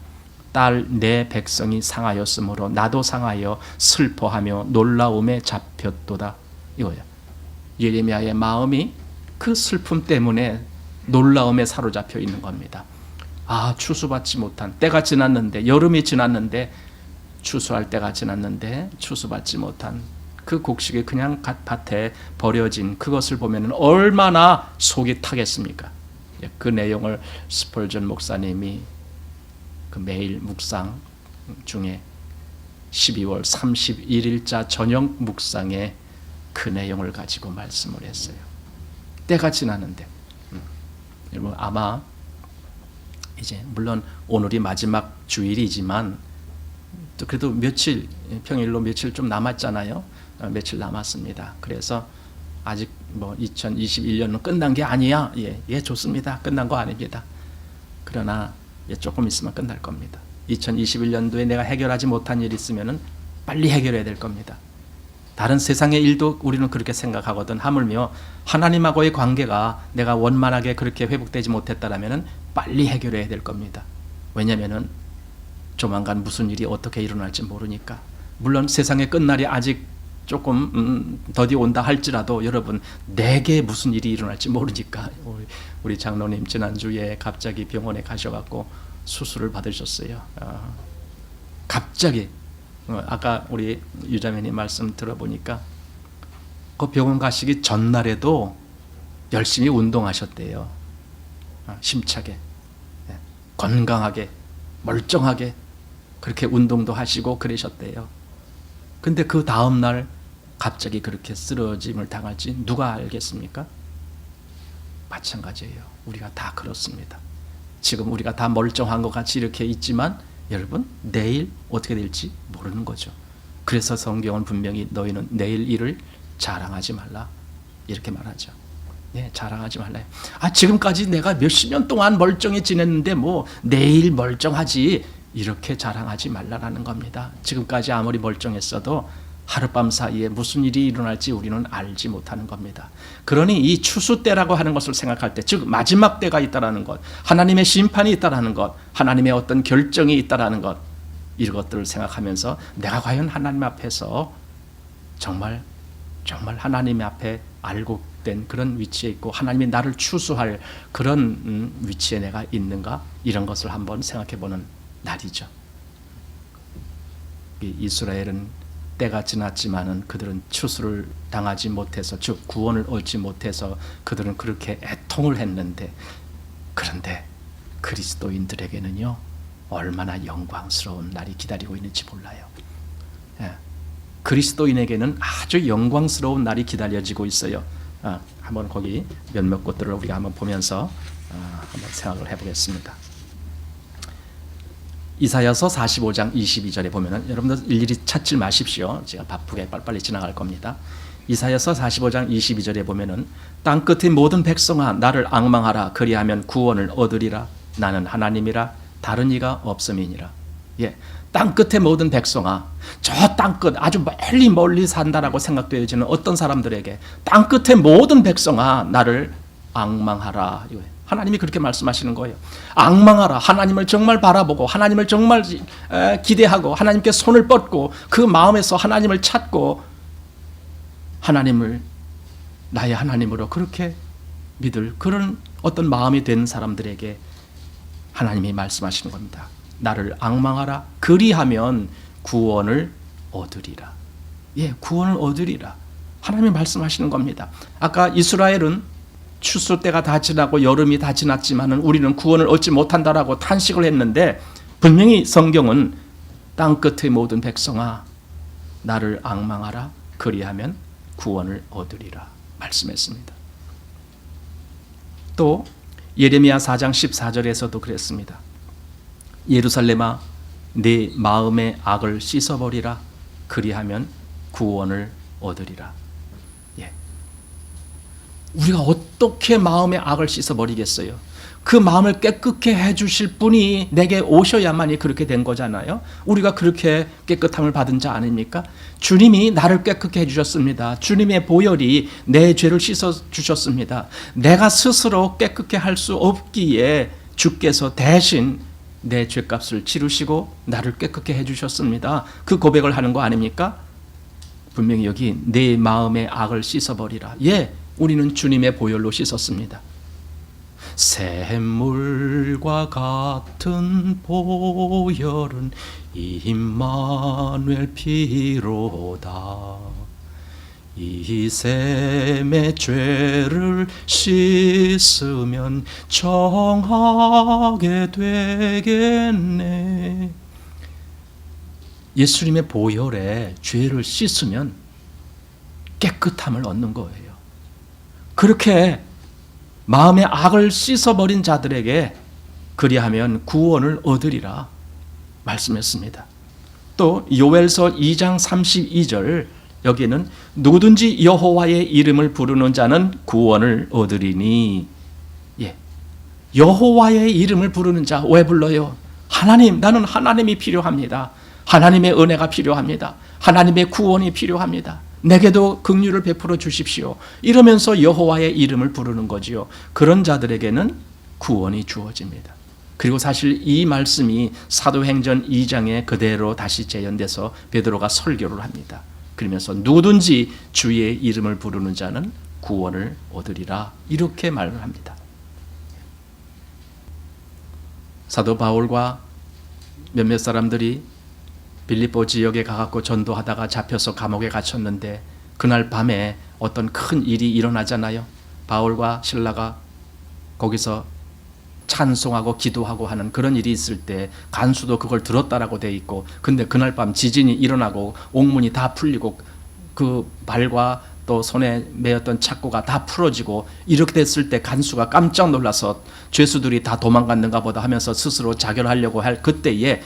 딸 내 백성이 상하였으므로 나도 상하여 슬퍼하며 놀라움에 잡혔도다. 이거예요. 예레미야의 마음이 그 슬픔 때문에 놀라움에 사로잡혀 있는 겁니다. 추수받지 못한 때가 지났는데, 여름이 지났는데, 추수할 때가 지났는데 추수받지 못한 그 곡식이 그냥 밭에 버려진 그것을 보면 얼마나 속이 타겠습니까? 그 내용을 스펄전 목사님이 그 매일 묵상 중에 12월 31일자 저녁 묵상에 그 내용을 가지고 말씀을 했어요. 때가 지났는데, 여러분 아마 이제 물론 오늘이 마지막 주일이지만 또 그래도 며칠, 평일로 며칠 좀 남았잖아요. 며칠 남았습니다. 그래서 아직 뭐 2021년은 끝난 게 아니야. 좋습니다. 끝난 거 아닙니다. 그러나 조금 있으면 끝날 겁니다. 2021년도에 내가 해결하지 못한 일이 있으면은 빨리 해결해야 될 겁니다. 다른 세상의 일도 우리는 그렇게 생각하거든. 하물며 하나님하고의 관계가 내가 원만하게 그렇게 회복되지 못했다라면은 빨리 해결해야 될 겁니다. 왜냐면은 조만간 무슨 일이 어떻게 일어날지 모르니까. 물론 세상의 끝날이 아직 조금 더디 온다 할지라도 여러분, 내게 무슨 일이 일어날지 모르니까. 우리 장로님 지난주에 갑자기 병원에 가셔갖고 수술을 받으셨어요. 갑자기 아까 우리 유자매님 말씀 들어보니까 그 병원 가시기 전날에도 열심히 운동하셨대요. 힘차게, 건강하게, 멀쩡하게 그렇게 운동도 하시고 그러셨대요. 근데 그 다음날 갑자기 그렇게 쓰러짐을 당할지 누가 알겠습니까? 마찬가지예요. 우리가 다 그렇습니다. 지금 우리가 다 멀쩡한 것 같이 이렇게 있지만 여러분, 내일 어떻게 될지 모르는 거죠. 그래서 성경은 분명히 너희는 내일 일을 자랑하지 말라 이렇게 말하죠. 자랑하지 말라요. 지금까지 내가 몇십 년 동안 멀쩡히 지냈는데 뭐 내일 멀쩡하지 이렇게 자랑하지 말라라는 겁니다. 지금까지 아무리 멀쩡했어도 하룻밤 사이에 무슨 일이 일어날지 우리는 알지 못하는 겁니다. 그러니 이 추수 때라고 하는 것을 생각할 때, 즉 마지막 때가 있다라는 것, 하나님의 심판이 있다라는 것, 하나님의 어떤 결정이 있다라는 것, 이것들을 생각하면서 내가 과연 하나님 앞에서 정말 하나님 앞에 알고 된 그런 위치에 있고 하나님이 나를 추수할 그런 위치에 내가 있는가, 이런 것을 한번 생각해보는 날이죠. 이스라엘은 때가 지났지만은 그들은 추수를 당하지 못해서, 즉 구원을 얻지 못해서 그들은 그렇게 애통을 했는데, 그런데 그리스도인들에게는요 얼마나 영광스러운 날이 기다리고 있는지 몰라요. 그리스도인에게는 아주 영광스러운 날이 기다려지고 있어요. 한번 거기 몇몇 곳들을 우리가 한번 보면서 한번 생각을 해보겠습니다. 이사야서 45장 22절에 보면은, 여러분들 일일이 찾지 마십시오. 제가 바쁘게 빨리빨리 지나갈 겁니다. 이사야서 45장 22절에 보면은 땅 끝의 모든 백성아 나를 앙망하라. 그리하면 구원을 얻으리라. 나는 하나님이라 다른 이가 없음이니라. 예, 땅 끝의 모든 백성아, 저 땅 끝 아주 멀리 멀리 산다라고 생각되어지는 어떤 사람들에게 땅 끝의 모든 백성아 나를 앙망하라. 하나님이 그렇게 말씀하시는 거예요. 앙망하라. 하나님을 정말 바라보고 하나님을 정말 기대하고 하나님께 손을 뻗고 그 마음에서 하나님을 찾고 하나님을 나의 하나님으로 그렇게 믿을 그런 어떤 마음이 된 사람들에게 하나님이 말씀하시는 겁니다. 나를 앙망하라. 그리하면 구원을 얻으리라. 예, 구원을 얻으리라. 하나님이 말씀하시는 겁니다. 아까 이스라엘은 추수 때가 다 지나고 여름이 다 지났지만은 우리는 구원을 얻지 못한다라고 탄식을 했는데 분명히 성경은 땅 끝의 모든 백성아 나를 앙망하라. 그리하면 구원을 얻으리라 말씀했습니다. 또 예레미야 4장 14절에서도 그랬습니다. 예루살렘아 네 마음의 악을 씻어버리라. 그리하면 구원을 얻으리라. 예. 우리가 어떻게 마음의 악을 씻어버리겠어요? 그 마음을 깨끗게 해주실 분이 내게 오셔야만이 그렇게 된 거잖아요. 우리가 그렇게 깨끗함을 받은 자 아닙니까? 주님이 나를 깨끗게 해주셨습니다. 주님의 보혈이 내 죄를 씻어주셨습니다. 내가 스스로 깨끗게 할 수 없기에 주께서 대신 내 죄값을 치르시고 나를 깨끗게 해주셨습니다. 그 고백을 하는 거 아닙니까? 분명히 여기 내 마음의 악을 씻어버리라. 예, 우리는 주님의 보혈로 씻었습니다. 샘물과 같은 보혈은 임마누엘 피로다. 이 샘의 죄를 씻으면 정하게 되겠네. 예수님의 보혈에 죄를 씻으면 깨끗함을 얻는 거예요. 그렇게 마음의 악을 씻어버린 자들에게 그리하면 구원을 얻으리라 말씀했습니다. 또 요엘서 2장 32절 여기는 누구든지 여호와의 이름을 부르는 자는 구원을 얻으리니. 예, 여호와의 이름을 부르는 자 왜 불러요? 하나님, 나는 하나님이 필요합니다. 하나님의 은혜가 필요합니다. 하나님의 구원이 필요합니다. 내게도 긍휼을 베풀어 주십시오. 이러면서 여호와의 이름을 부르는 거지요. 그런 자들에게는 구원이 주어집니다. 그리고 사실 이 말씀이 사도행전 2장에 그대로 다시 재현돼서 베드로가 설교를 합니다. 그러면서 누구든지 주의 이름을 부르는 자는 구원을 얻으리라 이렇게 말을 합니다. 사도 바울과 몇몇 사람들이 빌립보 지역에 가갖고 전도하다가 잡혀서 감옥에 갇혔는데 그날 밤에 어떤 큰 일이 일어나잖아요. 바울과 실라가 거기서 찬송하고 기도하고 하는 그런 일이 있을 때 간수도 그걸 들었다라고 돼 있고, 근데 그날 밤 지진이 일어나고 옥문이 다 풀리고 그 발과 또 손에 매였던 착고가 다 풀어지고 이렇게 됐을 때 간수가 깜짝 놀라서 죄수들이 다 도망갔는가 보다 하면서 스스로 자결하려고 할 그때에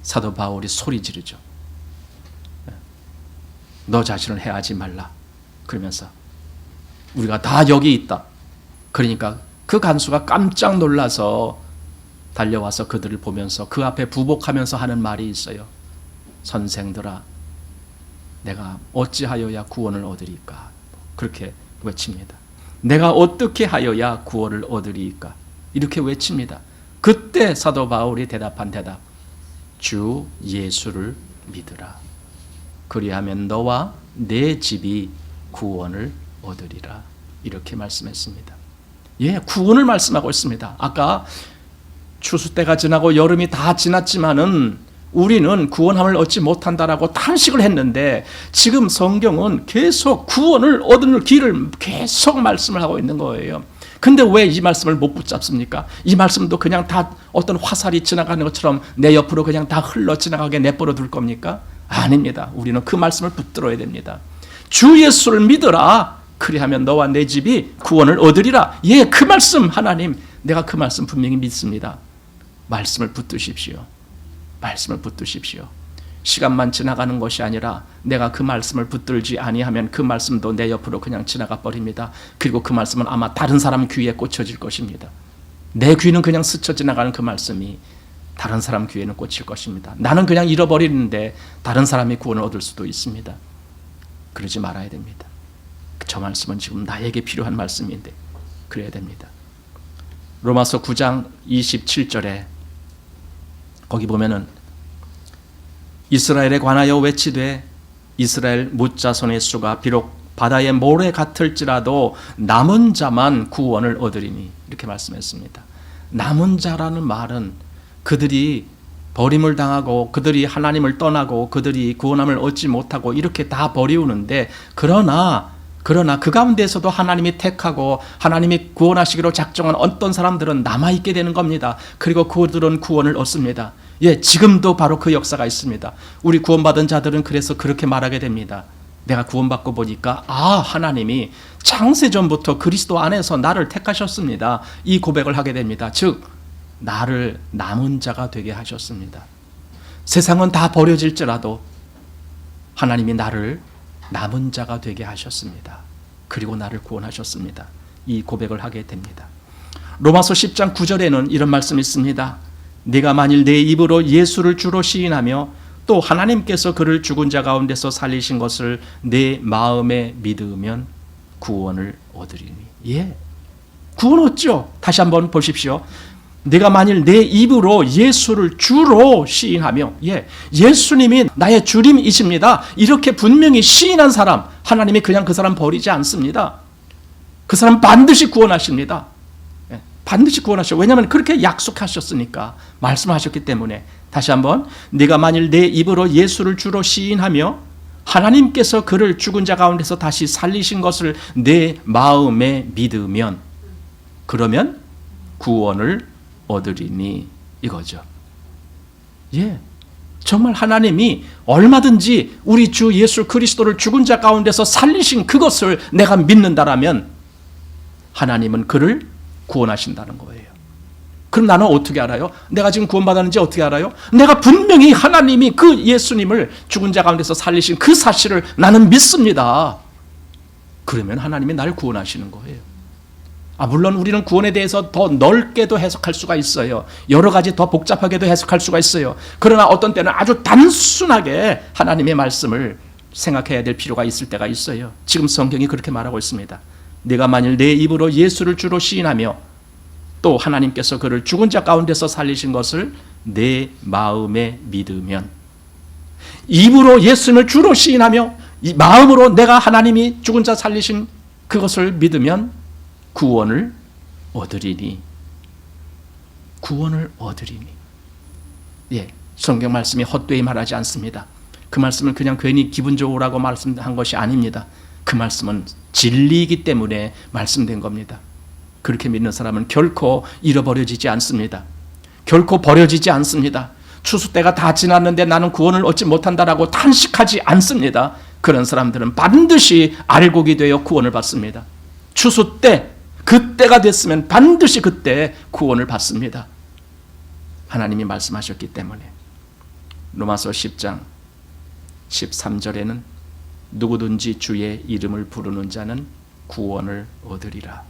사도 바울이 소리 지르죠. 너 자신을 해하지 말라. 그러면서 우리가 다 여기 있다. 그러니까 그 간수가 깜짝 놀라서 달려와서 그들을 보면서 그 앞에 부복하면서 하는 말이 있어요. 선생들아, 내가 어찌하여야 구원을 얻으리까? 그렇게 외칩니다. 내가 어떻게 하여야 구원을 얻으리까? 이렇게 외칩니다. 그때 사도 바울이 대답한 대답, 주 예수를 믿으라. 그리하면 너와 내 집이 구원을 얻으리라. 이렇게 말씀했습니다. 예, 구원을 말씀하고 있습니다. 아까 추수 때가 지나고 여름이 다 지났지만은 우리는 구원함을 얻지 못한다라고 탄식을 했는데 지금 성경은 계속 구원을 얻는 길을 계속 말씀을 하고 있는 거예요. 근데 왜 이 말씀을 못 붙잡습니까? 이 말씀도 그냥 다 어떤 화살이 지나가는 것처럼 내 옆으로 그냥 다 흘러 지나가게 내버려 둘 겁니까? 아닙니다. 우리는 그 말씀을 붙들어야 됩니다. 주 예수를 믿어라. 그리하면 너와 내 집이 구원을 얻으리라. 예, 그 말씀 하나님, 내가 그 말씀 분명히 믿습니다. 말씀을 붙드십시오. 말씀을 붙드십시오. 시간만 지나가는 것이 아니라 내가 그 말씀을 붙들지 아니하면 그 말씀도 내 옆으로 그냥 지나가 버립니다. 그리고 그 말씀은 아마 다른 사람 귀에 꽂혀질 것입니다. 내 귀는 그냥 스쳐 지나가는 그 말씀이 다른 사람 귀에는 꽂힐 것입니다. 나는 그냥 잃어버리는데 다른 사람이 구원을 얻을 수도 있습니다. 그러지 말아야 됩니다. 저 말씀은 지금 나에게 필요한 말씀인데 그래야 됩니다. 로마서 9장 27절에 거기 보면은 이스라엘에 관하여 외치되 이스라엘 뭇자손의 수가 비록 바다의 모래 같을지라도 남은 자만 구원을 얻으리니 이렇게 말씀했습니다. 남은 자라는 말은 그들이 버림을 당하고 그들이 하나님을 떠나고 그들이 구원함을 얻지 못하고 이렇게 다 버리우는데 그러나 그 가운데서도 하나님이 택하고 하나님이 구원하시기로 작정한 어떤 사람들은 남아있게 되는 겁니다. 그리고 그들은 구원을 얻습니다. 예, 지금도 바로 그 역사가 있습니다. 우리 구원받은 자들은 그래서 그렇게 말하게 됩니다. 내가 구원받고 보니까 하나님이 창세전부터 그리스도 안에서 나를 택하셨습니다. 이 고백을 하게 됩니다. 즉 나를 남은 자가 되게 하셨습니다. 세상은 다 버려질지라도 하나님이 나를 남은 자가 되게 하셨습니다. 그리고 나를 구원하셨습니다. 이 고백을 하게 됩니다. 로마서 10장 9절에는 이런 말씀이 있습니다. 네가 만일 내 입으로 예수를 주로 시인하며 또 하나님께서 그를 죽은 자 가운데서 살리신 것을 내 마음에 믿으면 구원을 얻으리니. 예, 구원 얻죠. 다시 한번 보십시오. 내가 만일 내 입으로 예수를 주로 시인하며, 예수님이 나의 주님이십니다, 이렇게 분명히 시인한 사람, 하나님이 그냥 그 사람 버리지 않습니다. 그 사람 반드시 구원하십니다. 반드시 구원하셔. 왜냐하면 그렇게 약속하셨으니까, 말씀하셨기 때문에. 다시 한번, 네가 만일 내 입으로 예수를 주로 시인하며 하나님께서 그를 죽은 자 가운데서 다시 살리신 것을 내 마음에 믿으면, 그러면 구원을 얻으리니, 이거죠. 정말 하나님이 얼마든지 우리 주 예수 그리스도를 죽은 자 가운데서 살리신 그것을 내가 믿는다라면 하나님은 그를 구원하신다는 거예요. 그럼 나는 어떻게 알아요? 내가 지금 구원받았는지 어떻게 알아요? 내가 분명히 하나님이 그 예수님을 죽은 자 가운데서 살리신 그 사실을 나는 믿습니다. 그러면 하나님이 나를 구원하시는 거예요. 물론 우리는 구원에 대해서 더 넓게도 해석할 수가 있어요. 여러 가지 더 복잡하게도 해석할 수가 있어요. 그러나 어떤 때는 아주 단순하게 하나님의 말씀을 생각해야 될 필요가 있을 때가 있어요. 지금 성경이 그렇게 말하고 있습니다. 네가 만일 내 입으로 예수를 주로 시인하며 또 하나님께서 그를 죽은 자 가운데서 살리신 것을 내 마음에 믿으면, 입으로 예수님을 주로 시인하며 이 마음으로 내가 하나님이 죽은 자 살리신 그것을 믿으면 구원을 얻으리니. 구원을 얻으리니. 성경 말씀이 헛되이 말하지 않습니다. 그 말씀을 그냥 괜히 기분 좋으라고 말씀한 것이 아닙니다. 그 말씀은 진리이기 때문에 말씀된 겁니다. 그렇게 믿는 사람은 결코 잃어버려지지 않습니다. 결코 버려지지 않습니다. 추수 때가 다 지났는데 나는 구원을 얻지 못한다라고 탄식하지 않습니다. 그런 사람들은 반드시 알곡이 되어 구원을 받습니다. 추수 때, 그때가 됐으면 반드시 그때 구원을 받습니다. 하나님이 말씀하셨기 때문에. 로마서 10장 13절에는 누구든지 주의 이름을 부르는 자는 구원을 얻으리라.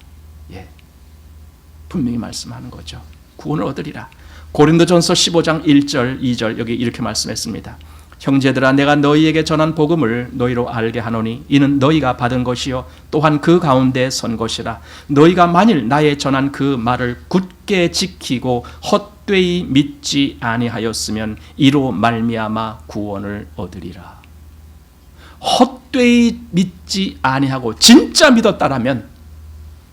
분명히 말씀하는 거죠. 구원을 얻으리라. 고린도전서 15장 1절 2절 여기 이렇게 말씀했습니다. 형제들아, 내가 너희에게 전한 복음을 너희로 알게 하노니 이는 너희가 받은 것이요 또한 그 가운데 선 것이라. 너희가 만일 나의 전한 그 말을 굳게 지키고 헛되이 믿지 아니하였으면 이로 말미암아 구원을 얻으리라. 헛되이 믿지 아니하고 진짜 믿었다라면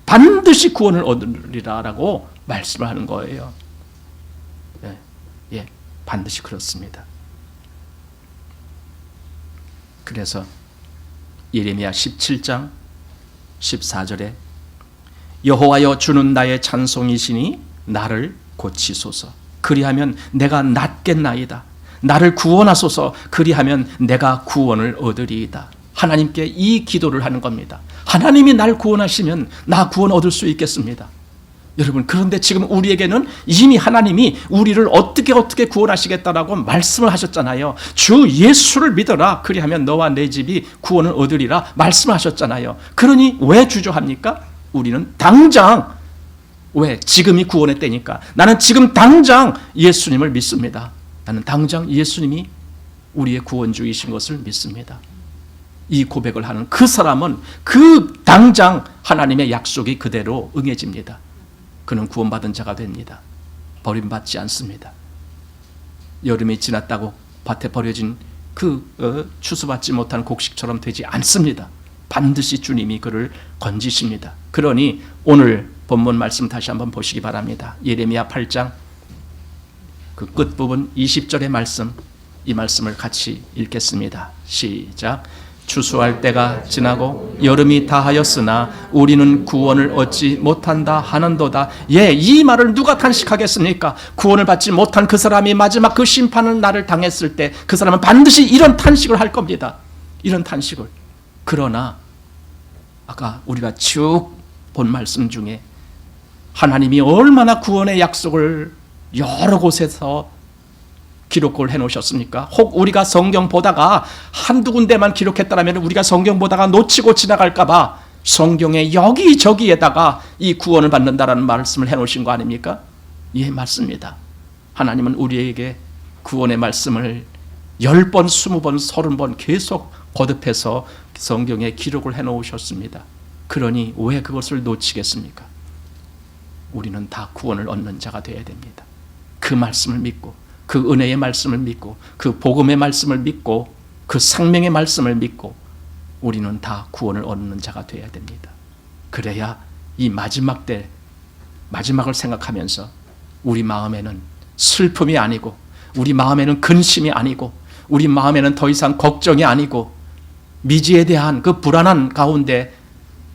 반드시 구원을 얻으리라라고 말씀을 하는 거예요. 반드시 그렇습니다. 그래서 예레미야 17장 14절에 여호와여 주는 나의 찬송이시니 나를 고치소서. 그리하면 내가 낫겠나이다. 나를 구원하소서. 그리하면 내가 구원을 얻으리이다. 하나님께 이 기도를 하는 겁니다. 하나님이 날 구원하시면 나 구원 얻을 수 있겠습니다. 여러분, 그런데 지금 우리에게는 이미 하나님이 우리를 어떻게 구원하시겠다라고 말씀을 하셨잖아요. 주 예수를 믿어라. 그리하면 너와 내 집이 구원을 얻으리라 말씀하셨잖아요. 그러니 왜 주저합니까? 우리는 당장 왜? 지금이 구원의 때니까. 나는 지금 당장 예수님을 믿습니다. 나는 당장 예수님이 우리의 구원주이신 것을 믿습니다. 이 고백을 하는 그 사람은 그 당장 하나님의 약속이 그대로 응해집니다. 그는 구원받은 자가 됩니다. 버림받지 않습니다. 여름이 지났다고 밭에 버려진 그 추수받지 못한 곡식처럼 되지 않습니다. 반드시 주님이 그를 건지십니다. 그러니 오늘 본문 말씀 다시 한번 보시기 바랍니다. 예레미야 8장 그 끝부분 20절의 말씀, 이 말씀을 같이 읽겠습니다. 시작. 추수할 때가 지나고 여름이 다하였으나 우리는 구원을 얻지 못한다 하는도다. 예, 이 말을 누가 탄식하겠습니까? 구원을 받지 못한 그 사람이 마지막 그 심판을 나를 당했을 때 그 사람은 반드시 이런 탄식을 할 겁니다. 이런 탄식을. 그러나 아까 우리가 쭉 본 말씀 중에 하나님이 얼마나 구원의 약속을 여러 곳에서 기록을 해놓으셨습니까? 혹 우리가 성경 보다가 한두 군데만 기록했다면 우리가 성경 보다가 놓치고 지나갈까 봐 성경의 여기저기에다가 이 구원을 받는다라는 말씀을 해놓으신 거 아닙니까? 예, 맞습니다. 하나님은 우리에게 구원의 말씀을 10번, 20번, 30번 계속 거듭해서 성경에 기록을 해놓으셨습니다. 그러니 왜 그것을 놓치겠습니까? 우리는 다 구원을 얻는 자가 되어야 됩니다. 그 말씀을 믿고, 그 은혜의 말씀을 믿고, 그 복음의 말씀을 믿고, 그 생명의 말씀을 믿고 우리는 다 구원을 얻는 자가 되어야 됩니다. 그래야 이 마지막 때, 마지막을 생각하면서 우리 마음에는 슬픔이 아니고, 우리 마음에는 근심이 아니고, 우리 마음에는 더 이상 걱정이 아니고, 미지에 대한 그 불안한 가운데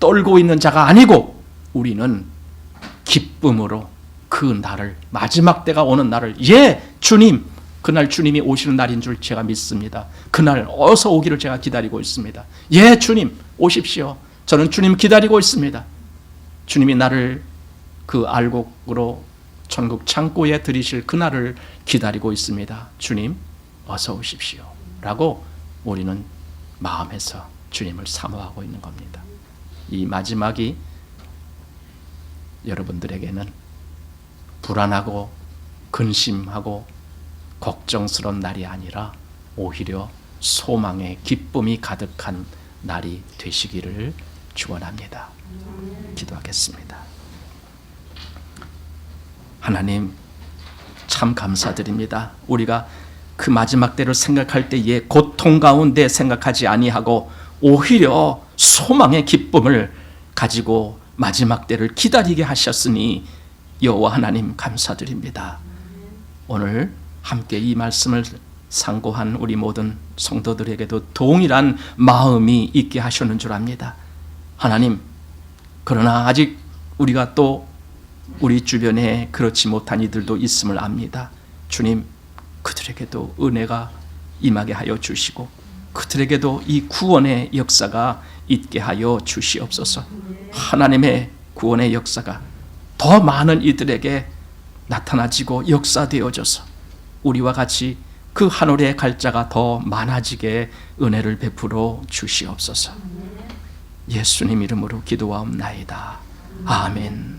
떨고 있는 자가 아니고, 우리는 기쁨으로 그 날을, 마지막 때가 오는 날을, 예, 주님, 그날 주님이 오시는 날인 줄 제가 믿습니다. 그날 어서 오기를 제가 기다리고 있습니다. 예, 주님 오십시오. 저는 주님 기다리고 있습니다. 주님이 나를 그 알곡으로 천국 창고에 들이실 그날을 기다리고 있습니다. 주님 어서 오십시오 라고 우리는 마음에서 주님을 사모하고 있는 겁니다. 이 마지막이 여러분들에게는 불안하고 근심하고 걱정스러운 날이 아니라 오히려 소망의 기쁨이 가득한 날이 되시기를 축원합니다. 기도하겠습니다. 하나님 참 감사드립니다. 우리가 그 마지막 때를 생각할 때에 고통 가운데 생각하지 아니하고 오히려 소망의 기쁨을 가지고 마지막 때를 기다리게 하셨으니 여호와 하나님 감사드립니다. 오늘 함께 이 말씀을 상고한 우리 모든 성도들에게도 동일한 마음이 있게 하셨는 줄 압니다. 하나님, 그러나 아직 우리가 또 우리 주변에 그렇지 못한 이들도 있음을 압니다. 주님, 그들에게도 은혜가 임하게 하여 주시고 그들에게도 이 구원의 역사가 있게 하여 주시옵소서. 하나님의 구원의 역사가 더 많은 이들에게 나타나지고 역사되어져서 우리와 같이 그 하늘의 갈자가 더 많아지게 은혜를 베풀어 주시옵소서. 예수님 이름으로 기도하옵나이다. 아멘.